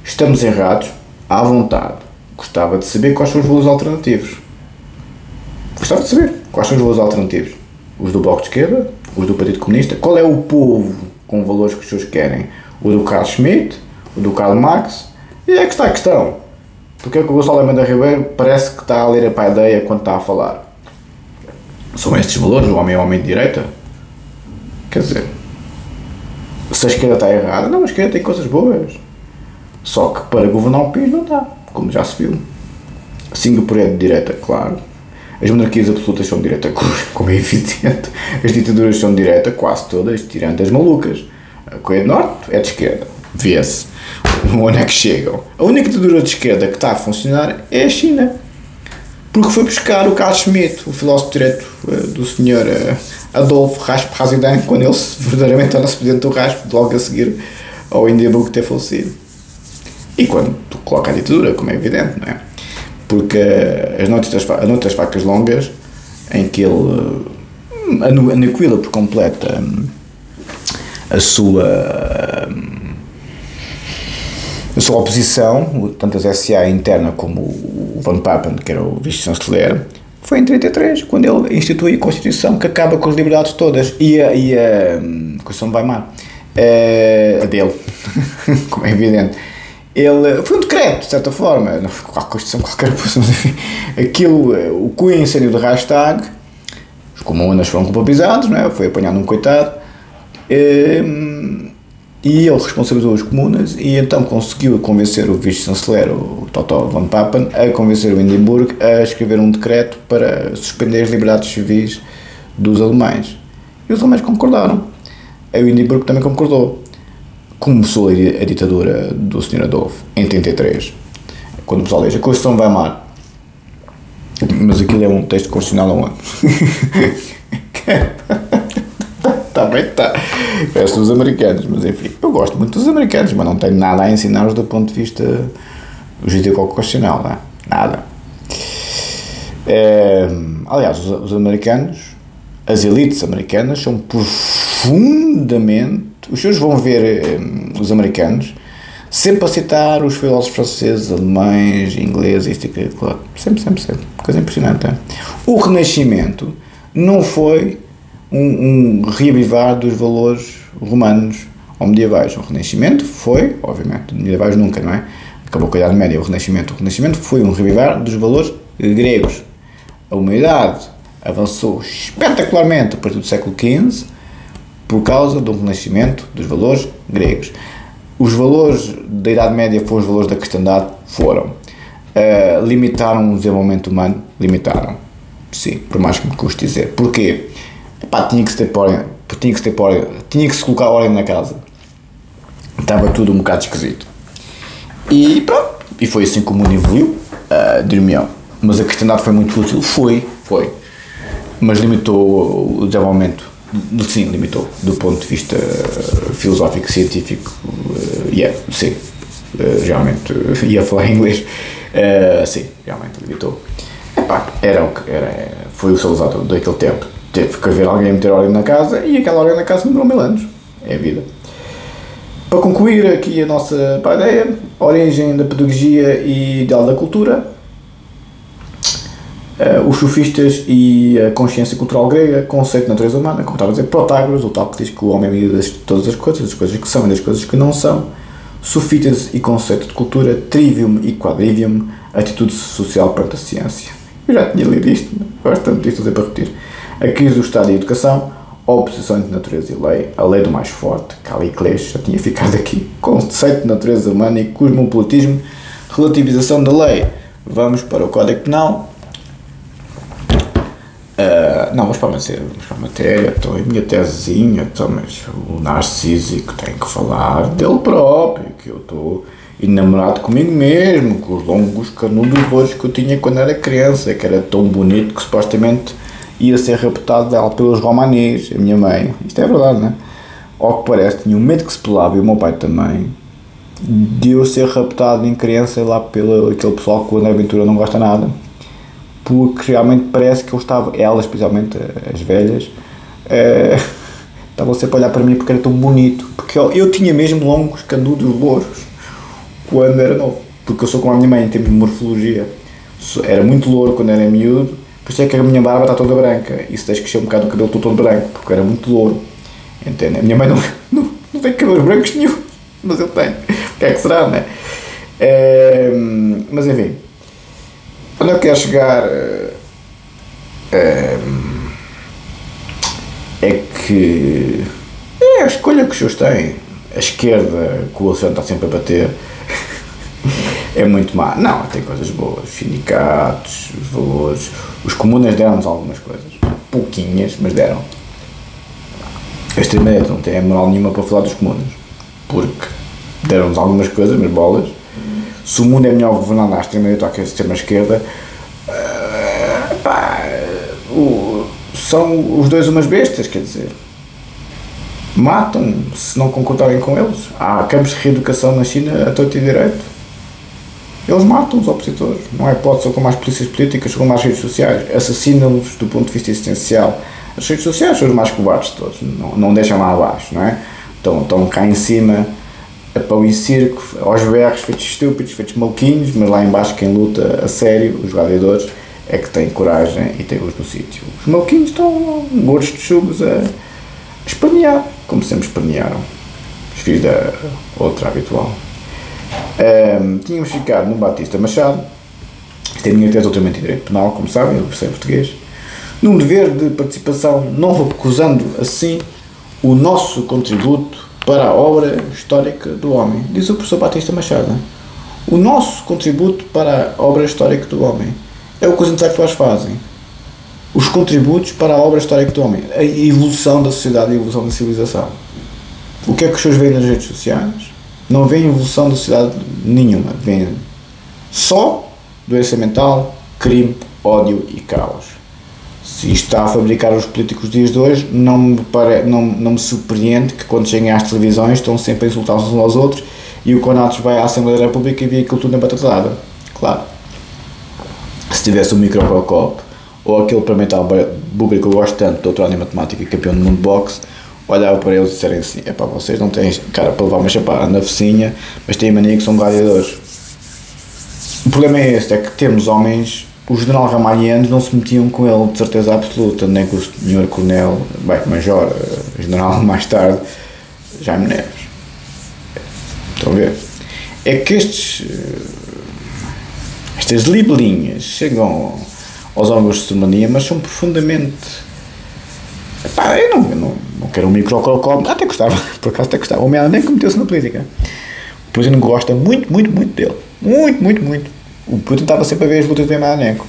[SPEAKER 1] Estamos errados, à vontade. Gostava de saber quais são os valores alternativos. Gostava de saber quais são os valores alternativos. Os do Bloco de Esquerda, os do Partido Comunista. Qual é o povo com valores que os seus querem? O do Carl Schmitt, o do Karl Marx? E é que está a questão. Porque é que o Gonçalo Almeida Ribeiro parece que está a ler a paideia quando está a falar? São estes valores? O homem é homem de direita? Quer dizer, se a esquerda está errada, não, a esquerda tem coisas boas. Só que para governar o país não dá, como já se viu. Singapura é de direita, claro. As monarquias absolutas são de direita, como é evidente. As ditaduras são de direita, quase todas, tirando as malucas. A Coreia do Norte é de esquerda, vê-se. Onde é que chegam? A única ditadura de esquerda que está a funcionar é a China. Porque foi buscar o Carl Schmitt, o filósofo direito do senhor Adolfo Raspe Razidan, quando ele verdadeiramente torna-se presidente do Raspe, logo a seguir ao Hindenburg ter falecido. E quando tu coloca a ditadura, como é evidente, não é? Porque as noites das facas longas, em que ele aniquila por completo a sua oposição, tanto as SA interna como o Von Papen, que era o vice-chanceler, foi em 1933, quando ele institui a Constituição que acaba com as liberdades todas, e a Constituição de Weimar, a dele, como é evidente. Ele, foi um decreto, de certa forma, não foi a Constituição qualquer coisa, mas enfim, aquilo, com o incêndio de Reichstag, os comunas foram culpabilizados, não é? Foi apanhado um coitado, e ele responsabilizou os comunas e então conseguiu convencer o vice-chanceler, o Otto von Papen, a convencer o Hindenburg a escrever um decreto para suspender as liberdades civis dos alemães. E os alemães concordaram. O Hindenburg também concordou. Começou a ditadura do Sr. Adolfo em 1933, quando o pessoal diz a Constituição de Weimar. Mas aquilo é um texto constitucional aonde? Está bem, está. Parece dos americanos, mas enfim, eu gosto muito dos americanos, mas não tenho nada a ensinar-os do ponto de vista jurídico-constitucional, não é? Nada. Aliás, os americanos, as elites americanas são profundamente, os senhores vão ver os americanos sempre a citar os filósofos franceses, alemães, ingleses, isto e aquilo, claro. Sempre. Coisa impressionante, é? O Renascimento não foi um reavivar dos valores romanos ou medievais. O Renascimento foi, obviamente, medievais nunca, não é? Acabou com a Idade Média, o Renascimento foi um reavivar dos valores gregos. A humanidade avançou espetacularmente a partir do século XV por causa do renascimento dos valores gregos. Os valores da Idade Média foram os valores da cristandade? Foram. Limitaram o desenvolvimento humano? Limitaram. Sim, por mais que me custe dizer. Porquê? Epá, tinha que se colocar ordem na casa. Estava tudo um bocado esquisito. E pronto, e foi assim que o mundo evoluiu, dir-me eu. Mas a cristandade foi muito útil? Foi. Mas limitou o desenvolvimento. Sim, limitou, do ponto de vista filosófico, científico, sim, realmente, ia falar em inglês, sim, realmente limitou. Epá, era o que era, foi o Salazar daquele tempo, teve que haver alguém a meter ordem na casa, e aquela ordem na casa demorou 1000 anos, é a vida. Para concluir aqui a nossa ideia, origem da pedagogia e ideal da cultura, Os sofistas e a consciência cultural grega, conceito de natureza humana, como estava a dizer, Protágoras, o tal que diz que o homem é a medida de todas as coisas que são e das coisas que não são, sofítese e conceito de cultura, trivium e quadrivium, atitude social perante a ciência. Eu já tinha lido isto, gosto tanto disto, para repetir. A crise do Estado e a educação, a oposição entre natureza e lei, a lei do mais forte, Calicles, já tinha ficado aqui, conceito de natureza humana e cosmopolitismo, relativização da lei. Vamos para o Código Penal. Não, vamos para a matéria, então, a minha tesezinha, então, mas o narcísico tem que falar dele próprio, que eu estou enamorado comigo mesmo, com os longos canudos louros que eu tinha quando era criança, que era tão bonito que supostamente ia ser raptado dela pelos romanês, a minha mãe, isto é verdade, não é? Ao que parece, tinha um medo que se pelava, e o meu pai também, de eu ser raptado em criança lá pelo aquele pessoal que o André Ventura não gosta nada, porque realmente parece que eu estava, elas, especialmente as velhas, estavam sempre a olhar para mim porque era tão bonito, porque eu tinha mesmo longos canudos louros quando era novo, porque eu sou como a minha mãe em termos de morfologia, era muito louro quando era miúdo, por isso é que a minha barba está toda branca, isso deixa crescer um bocado o cabelo todo branco, porque eu era muito louro, entende? A minha mãe não tem cabelos brancos nenhum, mas eu tenho, o que é que será, não é? Mas enfim, onde eu quero chegar é que é a escolha que os seus têm. A esquerda, que o Alexandre está sempre a bater, é muito má. Não, tem coisas boas. Os sindicatos, os valores. Os comunas deram-nos algumas coisas. Pouquinhas, mas deram. A extrema-direita não tem moral nenhuma para falar dos comunas. Porque deram-nos algumas coisas, mas bolas. Se o mundo é melhor governado à extrema-direita ou à extrema-esquerda, são os dois umas bestas, quer dizer, matam se não concordarem com eles. Há campos de reeducação na China a torto e direito. Eles matam os opositores, não é? Pode ser com mais polícias políticas, com mais redes sociais, assassinam-los do ponto de vista existencial. As redes sociais são os mais cobardes de todos, não deixam lá abaixo, não é? Estão cá em cima a pão e circo, aos berros, feitos estúpidos, feitos maluquinhos, mas lá embaixo quem luta a sério, os gladiadores, é que têm coragem e têm luz no sítio. Os maluquinhos estão gordos de chubos a espernear, como sempre espernearam, os filhos da outra habitual. Tínhamos ficado no Batista Machado, isto é a minha tese totalmente em direito penal, como sabem, eu sei português, num dever de participação, não recusando assim o nosso contributo para a obra histórica do homem, diz o professor Batista Machado. O nosso contributo para a obra histórica do homem é o que os intelectuais fazem. Os contributos para a obra histórica do homem, a evolução da sociedade e a evolução da civilização. O que é que os senhores veem nas redes sociais? Não veem evolução da sociedade nenhuma, veem só doença mental, crime, ódio e caos. Se isto está a fabricar os políticos dos dias de hoje, não me surpreende que quando cheguem às televisões estão sempre a insultar uns aos outros e o Conatos vai à Assembleia da República e vê aquilo tudo na batatada. Claro. Se tivesse um micrococop ou aquele parlamentar público que eu gosto tanto, doutorado em matemática e campeão do mundo de boxe, olhava para eles e disserem assim: é pá, vocês não têm cara para levar uma chapada na focinha, mas têm mania que são gladiadores. O problema é este, é que temos homens, o general Ramalhianos não se metiam com ele de certeza absoluta, nem com o senhor coronel, bem, major, general mais tarde, Jaime Neves. Estão a ver? É que estas libelinhas chegam aos órgãos de soberania, mas são profundamente... Epá, eu não quero um micrococó, até gostava, por acaso até gostava. O homem nem que meteu-se na política. O Putin gosta muito dele. Muito. O Putin estava sempre a ver as lutas do Emelianenko.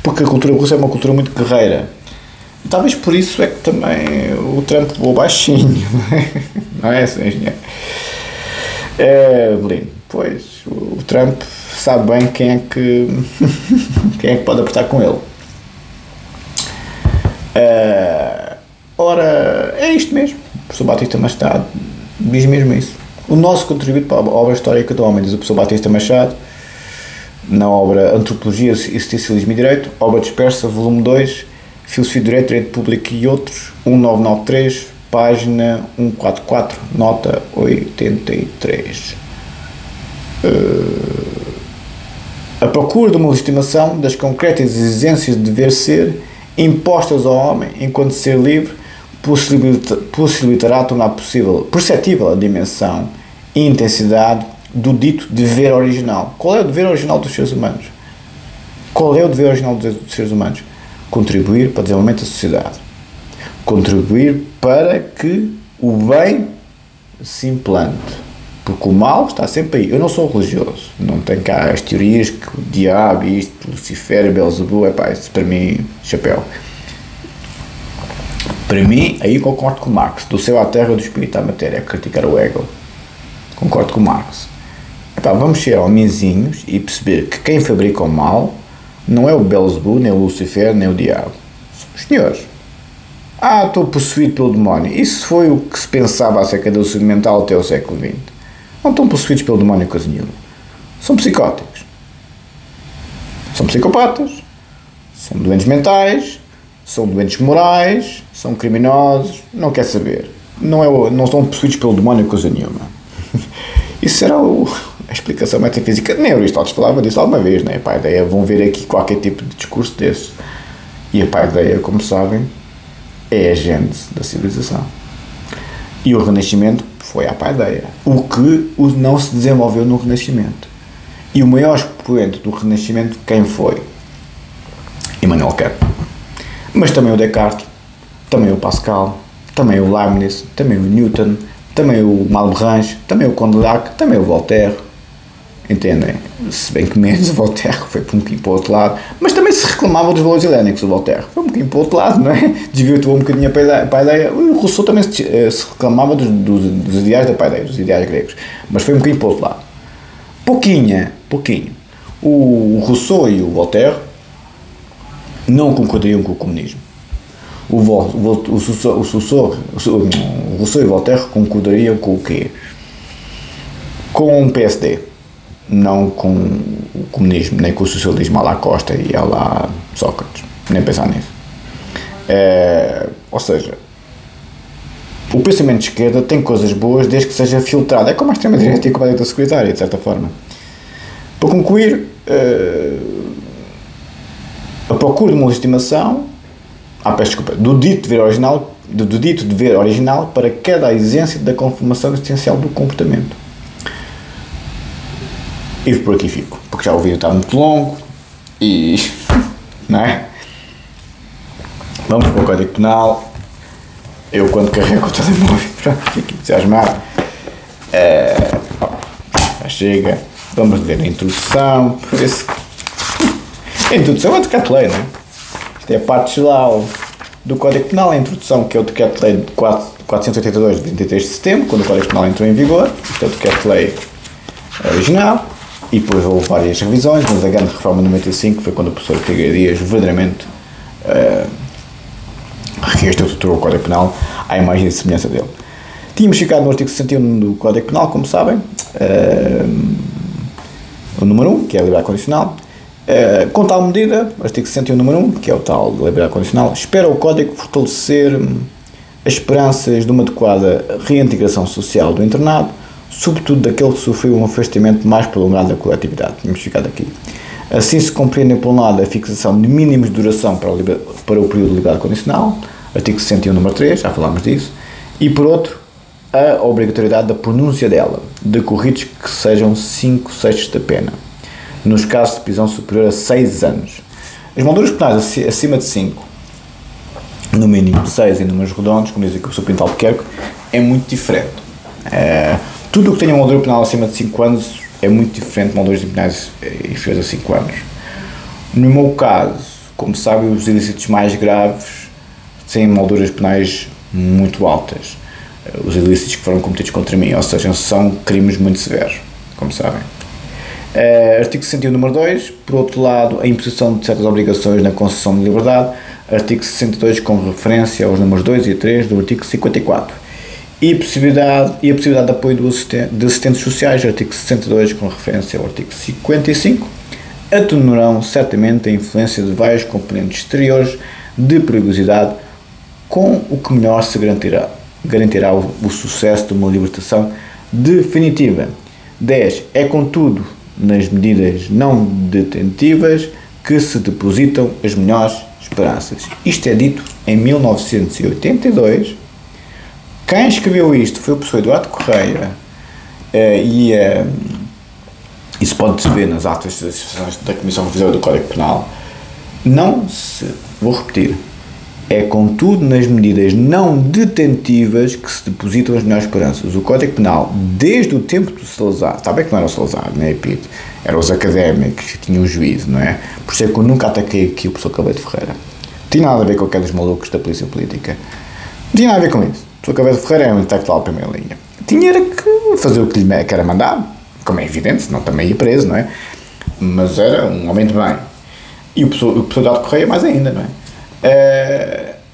[SPEAKER 1] Porque a cultura russa é uma cultura muito guerreira. E talvez por isso é que também o Trump voou baixinho. Não é assim, engenheiro? Belino. Pois, o Trump sabe bem quem é que pode apertar com ele. Ora, é isto mesmo. O professor Batista Machado diz mesmo isso. O nosso contributo para a obra histórica do homem, diz o professor Batista Machado, na obra Antropologia, Existencialismo e Direito, obra dispersa, volume 2, Filosofia do Direito, Direito Público e Outros, 1993, página 144, nota 83. A procura de uma legitimação das concretas exigências de dever ser impostas ao homem enquanto ser livre possibilitará tornar perceptível a dimensão e intensidade do dito dever original. Qual é o dever original dos seres humanos? Qual é o dever original dos seres humanos? Contribuir para o desenvolvimento da sociedade. Contribuir para que o bem se implante. Porque o mal está sempre aí. Eu não sou religioso. Não tenho cá as teorias que o diabo, isto, Lucifer, Belzebu, isso para mim, chapéu. Para mim, aí concordo com Marx. Do céu à terra, do espírito à matéria. É criticar o ego. Concordo com Marx. Vamos ser homenzinhos e perceber que quem fabrica o mal não é o Belzebu, nem o Lucifer, nem o diabo. São os senhores. Estou possuído pelo demónio. Isso foi o que se pensava acerca da saúde mental até o século XX. Não estão possuídos pelo demónio coisa nenhuma. São psicóticos. São psicopatas. São doentes mentais. São doentes morais. São criminosos. Não quer saber. Não estão possuídos pelo demónio coisa nenhuma. Isso era a explicação metafísica. Nem Aristóteles falava disso alguma vez, né? A paideia, vão ver aqui qualquer tipo de discurso desse. E a paideia, como sabem, é a gênese da civilização. E o Renascimento foi a paideia. O que não se desenvolveu no Renascimento. E o maior expoente do Renascimento, quem foi? Immanuel Kant. Mas também o Descartes, também o Pascal, também o Leibniz, também o Newton, também o Malebranche, também o Condillac, também o Voltaire. Entendem? Se bem que menos o Voltaire foi um bocadinho para o outro lado, mas também se reclamava dos valores helénicos, o Voltaire. Foi um bocadinho para o outro lado, não é? Desvirtuou um bocadinho a paideia. O Rousseau também se reclamava dos ideais da paideia, dos ideais gregos, mas foi um bocadinho para o outro lado. Pouquinho. O Rousseau e o Voltaire não concordariam com o comunismo. O Rousseau e o Voltaire concordariam com o quê? Com o PSD. Não com o comunismo, nem com o socialismo à la Costa e à la Sócrates. Nem pensar nisso. Ou seja, o pensamento de esquerda tem coisas boas desde que seja filtrado. É como a extrema-direita e como a direita securitária, de certa forma. Para concluir, a procura de uma legitimação do dito dever original para cada exigência da conformação essencial do comportamento. E por aqui fico, porque já o vídeo está muito longo e... não é? Vamos para o Código Penal. Eu, quando carrego o telemóvel, fico entusiasmado. Já chega. Vamos ler a introdução. A introdução é o decreto-lei, não é? Isto é a parte geral do Código Penal, a introdução, que é o decreto-lei de 482 de 23 de setembro, quando o Código Penal entrou em vigor. Isto é o decreto-lei original. E depois houve várias revisões, mas a grande reforma de 95 foi quando o professor Figueiredo Dias verdadeiramente reestruturou o Código Penal à imagem e semelhança dele. Tínhamos ficado no artigo 61 do Código Penal, como sabem, o número 1, que é a liberdade condicional. Com tal medida, o artigo 61, número 1, que é o tal da liberdade condicional, espera o Código fortalecer as esperanças de uma adequada reintegração social do internado, sobretudo daquele que sofreu um afastamento mais prolongado da coletividade. Tínhamos ficado aqui. Assim se compreende, por um lado, a fixação de mínimos de duração para o período de liberdade condicional, artigo 61, número 3, já falámos disso, e por outro, a obrigatoriedade da pronúncia dela, decorridos que sejam 5/6 da pena, nos casos de prisão superior a 6 anos. As molduras penais acima de 5, no mínimo 6 em números redondos, como diz aqui o professor Pinto Albuquerque, é muito diferente. Tudo o que tenha uma moldura penal acima de 5 anos é muito diferente de molduras penais inferiores a 5 anos. No meu caso, como sabem, os ilícitos mais graves têm molduras penais muito altas. Os ilícitos que foram cometidos contra mim, ou seja, são crimes muito severos, como sabem. Artigo 61, número 2, por outro lado, a imposição de certas obrigações na concessão de liberdade, artigo 62, com referência aos números 2 e 3 do artigo 54. E a possibilidade de apoio de assistentes sociais, artigo 62, com referência ao artigo 55, atenuarão certamente a influência de vários componentes exteriores de perigosidade, com o que melhor se garantirá o sucesso de uma libertação definitiva. 10. É, contudo, nas medidas não detentivas que se depositam as melhores esperanças. Isto é dito em 1982. Quem escreveu isto foi o professor Eduardo Correia, e isso pode-se ver nas atas das sessões da Comissão Revisora do Código Penal. Vou repetir, é contudo nas medidas não detentivas que se depositam as melhores esperanças. O Código Penal, desde o tempo do Salazar, está bem que não era o Salazar, nem a PIT, eram os académicos que tinham juízo, não é? Por isso é que eu nunca ataquei aqui o professor Cabedo Ferreira. Não tinha nada a ver com aqueles malucos da polícia política. Não tinha nada a ver com isso. O professor Cabedo Ferreira é um intelectual de primeira linha. Tinha era que fazer o que lhe era mandado, como é evidente, senão também ia preso, não é? Mas era um homem de bem. E o professor Eduardo Correia mais ainda, não é?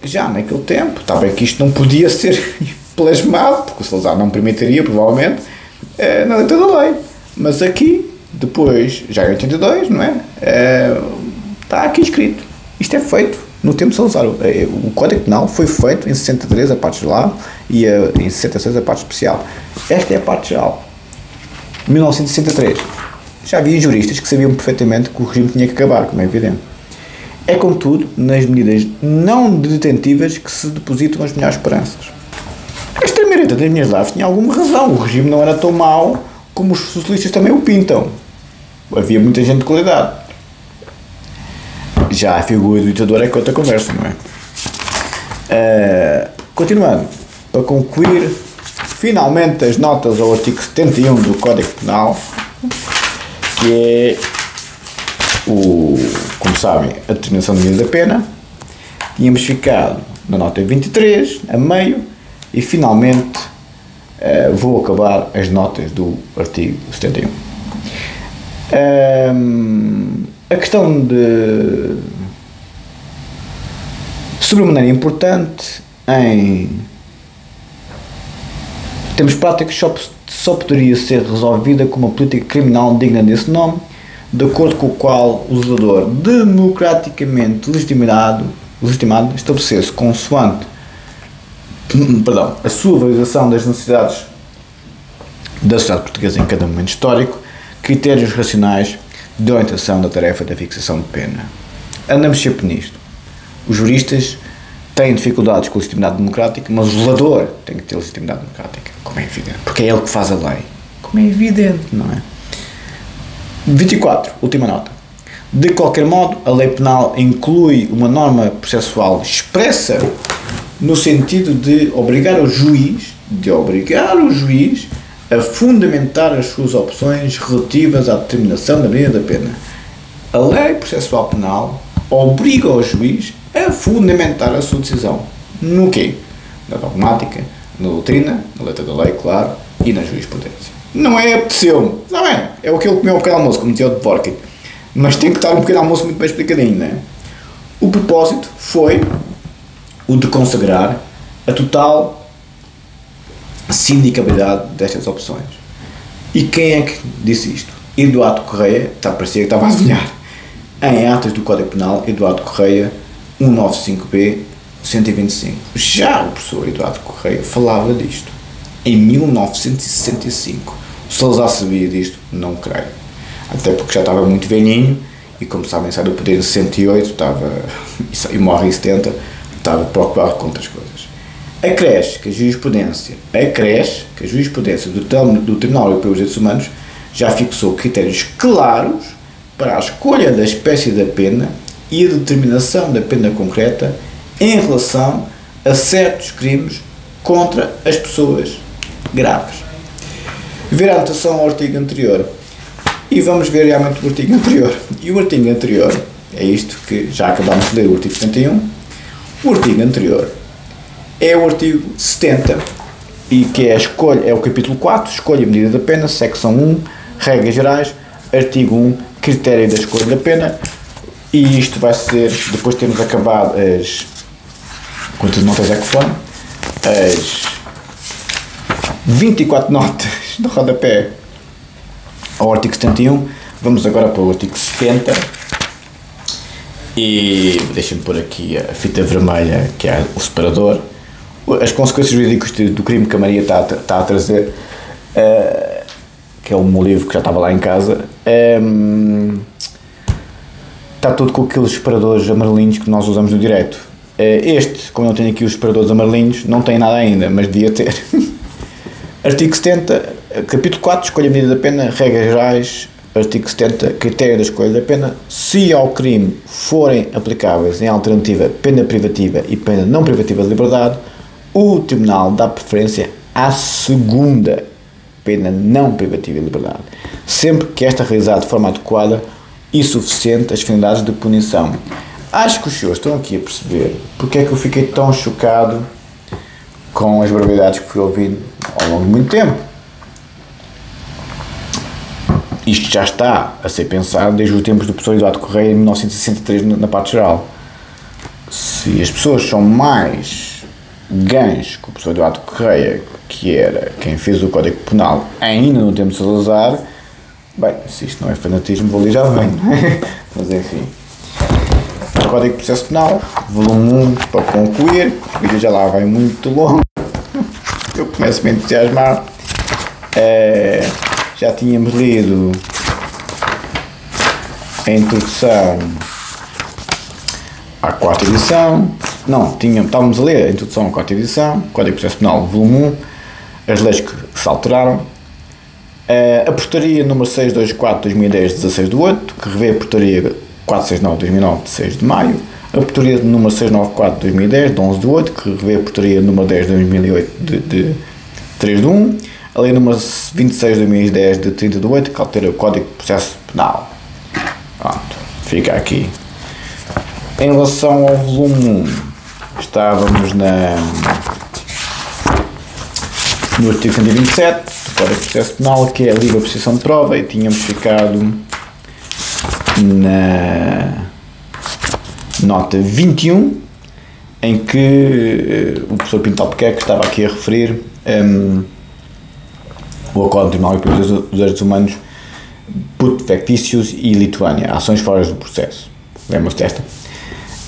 [SPEAKER 1] Já naquele tempo, está bem que isto não podia ser plasmado, porque o Salazar não permitiria, provavelmente, na letra da lei. Mas aqui, depois, já em 82, não é? Está aqui escrito. Isto é feito no tempo de Salazar. O Código Penal foi feito em 63 a parte geral e em 66 a parte especial. Esta é a parte geral. 1963. Já havia juristas que sabiam perfeitamente que o regime tinha que acabar, como é evidente. É, contudo, nas medidas não detentivas que se depositam as melhores esperanças. A extrema-direita das minhas lives tinha alguma razão. O regime não era tão mau como os socialistas também o pintam. Havia muita gente de qualidade. Já a figura do ditador é que outra conversa, não é? Continuando, para concluir, finalmente as notas ao artigo 71 do Código Penal, que é, como sabem, a determinação da medida da pena. Tínhamos ficado na nota 23, a meio, e finalmente vou acabar as notas do artigo 71. A questão de sobremaneira importante em termos práticos só poderia ser resolvida com uma política criminal digna desse nome, de acordo com o qual o legislador democraticamente legitimado estabelecesse consoante a sua valorização das necessidades da sociedade portuguesa em cada momento histórico, critérios racionais de orientação da tarefa da fixação de pena. Andamos sempre nisto. Os juristas têm dificuldades com a legitimidade democrática, mas o legislador tem que ter legitimidade democrática, como é evidente, porque é ele que faz a lei. Como é evidente, não é? 24, última nota. De qualquer modo, a lei penal inclui uma norma processual expressa no sentido de obrigar o juiz a fundamentar as suas opções relativas à determinação da medida da pena. A lei processual penal obriga o juiz a fundamentar a sua decisão. No quê? Na dogmática, na doutrina, na letra da lei, claro, e na jurisprudência. Não é apeteceu-me, está bem, é o que ele comeu ao pequeno almoço, como dizia o de Porky, mas tem que estar um pequeno almoço muito bem explicadinho, não é? O propósito foi o de consagrar a total sindicabilidade destas opções. E quem é que disse isto? Eduardo Correia, parecia que estava a adivinhar. Em atas do Código Penal, Eduardo Correia, 195b, 125. Já o professor Eduardo Correia falava disto em 1965. O Salazar sabia disto? Não creio. Até porque já estava muito velhinho e, como sabem, sai do poder em 68 e morre em 70, estava preocupado com outras coisas. Acresce que a jurisprudência do Tribunal Europeu dos Direitos Humanos já fixou critérios claros para a escolha da espécie da pena e a determinação da pena concreta em relação a certos crimes contra as pessoas graves. Ver a anotação ao artigo anterior e vamos ver realmente o artigo anterior. E o artigo anterior é isto que já acabámos de ler, o artigo 71. O artigo anterior é o artigo 70 e que é o capítulo 4, escolha e medida da pena, secção 1, regras gerais, artigo 1, critério da escolha da pena. E isto vai ser, depois de termos acabado quantas notas é que foram? As 24 notas do rodapé ao artigo 71, vamos agora para o artigo 70 e deixem-me pôr aqui a fita vermelha, que é o separador, as consequências jurídicas do crime que a Maria está a trazer, que é o meu livro que já estava lá em casa, está tudo com aqueles separadores amarelinhos que nós usamos no direito. Este, como eu não tenho aqui os separadores amarelinhos, não tem nada ainda, mas devia ter. Artigo 70, capítulo 4, escolha a medida da pena, regras gerais. Artigo 70, critério da escolha da pena. Se ao crime forem aplicáveis em alternativa pena privativa e pena não privativa de liberdade, o Tribunal dá preferência à segunda pena não privativa de liberdade, sempre que esta realizada de forma adequada e suficiente às finalidades de punição. Acho que os senhores estão aqui a perceber porque é que eu fiquei tão chocado com as barbaridades que fui ouvindo ao longo de muito tempo. Isto já está a ser pensado desde os tempos do professor Eduardo Correia em 1963 na parte geral. Se as pessoas são mais gãs que o professor Eduardo Correia, que era quem fez o Código Penal ainda no tempo de Salazar, bem, se isto não é fanatismo, vou ali já bem, não é? Mas enfim. Código de Processo Penal, volume 1, para concluir, o vídeo já lá vai muito longo, eu começo a me entusiasmar. Já tínhamos lido a introdução à quarta edição, estávamos a ler a introdução à quarta edição, Código de Processo Penal, volume 1, as leis que se alteraram, a portaria número 624/2010, 16/8, que revê a portaria 469/2009, de 6 de maio, a portaria número 694/2010, de 11/8, que revê a portaria número 10/2008, de 3/1, a lei número 26/2010, de 30/8, que altera o Código de Processo Penal. Pronto, fica aqui. Em relação ao volume 1, estávamos no artigo 127 do Código de Processo Penal, que é a livre apreciação de prova, e tínhamos ficado na nota 21, em que o professor Pinto Albuquerque estava aqui a referir o Acordo do Tribunal Europeu dos Direitos Humanos, Put Facticius e Lituânia, ações fora do processo. Lembram-se desta?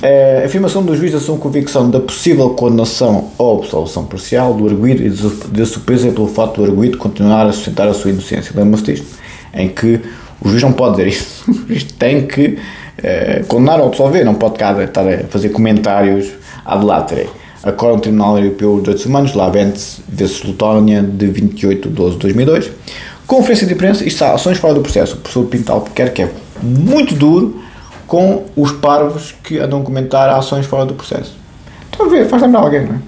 [SPEAKER 1] A afirmação do juiz assume convicção da possível condenação ou absolução parcial do arguido e da surpresa pelo fato do arguido continuar a sustentar a sua inocência. Lembram-se disto? Em que o juiz não pode dizer isso. O juiz tem que condenar ou absolver, não pode estar a fazer comentários ad latere. Acordo do Tribunal Europeu dos Direitos Humanos, Lavente vs Letónia, de 28/12/2002. Conferência de imprensa, isto são ações fora do processo. O professor Pinto Albuquerque é muito duro com os parvos que andam a comentar ações fora do processo. Estão a ver, faz lembrar alguém, não é?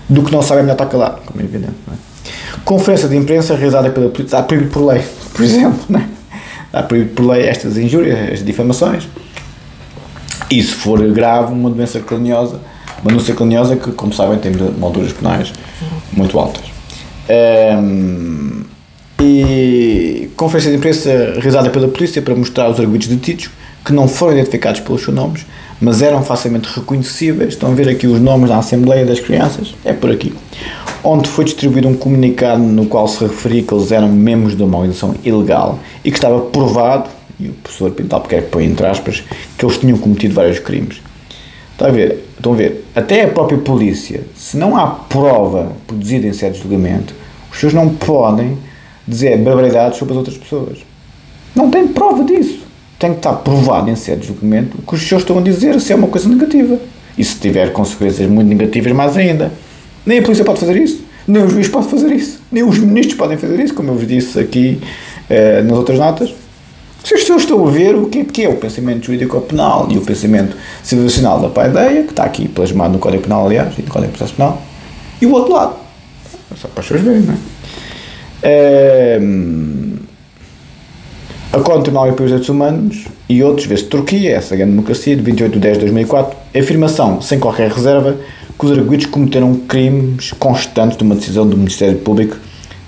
[SPEAKER 1] Do que não sabe é melhor estar calado, como é evidente, não é? Conferência de imprensa realizada pela polícia, está proibido por lei, por exemplo, não é? Está proibido por lei estas injúrias, estas difamações. E se for grave, uma doença caluniosa, uma denúncia caluniosa que, como sabem, tem molduras penais muito altas. E conferência de imprensa realizada pela polícia para mostrar os arguidos detidos, que não foram identificados pelos seus nomes, mas eram facilmente reconhecíveis. Estão a ver aqui os nomes da Assembleia das Crianças? É por aqui. Onde foi distribuído um comunicado no qual se referia que eles eram membros de uma organização ilegal e que estava provado, e o professor Pinto Albuquerque põe entre aspas, que eles tinham cometido vários crimes. Estão a ver? Até a própria polícia, se não há prova produzida em sede de julgamento, os senhores não podem dizer barbaridades sobre as outras pessoas. Não tem prova disso. Tem que estar provado em sede de julgamento o que os senhores estão a dizer, se é uma coisa negativa. E se tiver consequências muito negativas, mais ainda. Nem a polícia pode fazer isso, nem o juiz pode fazer isso, nem os ministros podem fazer isso, como eu vos disse aqui nas outras notas. Se os senhores estão a ver o que é o pensamento jurídico-penal e o pensamento civilizacional da paideia, que está aqui plasmado no Código Penal, aliás, e no Código de Processo Penal, e o outro lado. É só para as pessoas verem, não é? Acordo do Tribunal Europeu dos Direitos Humanos e outros, vezes Turquia, essa grande democracia, de 28/10/2004, afirmação, sem qualquer reserva, que os arguidos cometeram crimes constantes de uma decisão do Ministério Público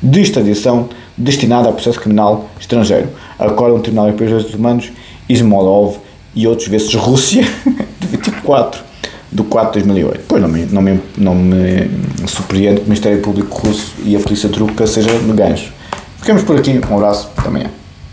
[SPEAKER 1] de extradição destinada a processo criminal estrangeiro. Acordo do Tribunal Europeu dos Direitos Humanos, Ismolov e outros, vezes Rússia, de 24/4/2008. Pois não me surpreende que o Ministério Público russo e a polícia turca sejam de gancho. Ficamos por aqui, um abraço, até amanhã.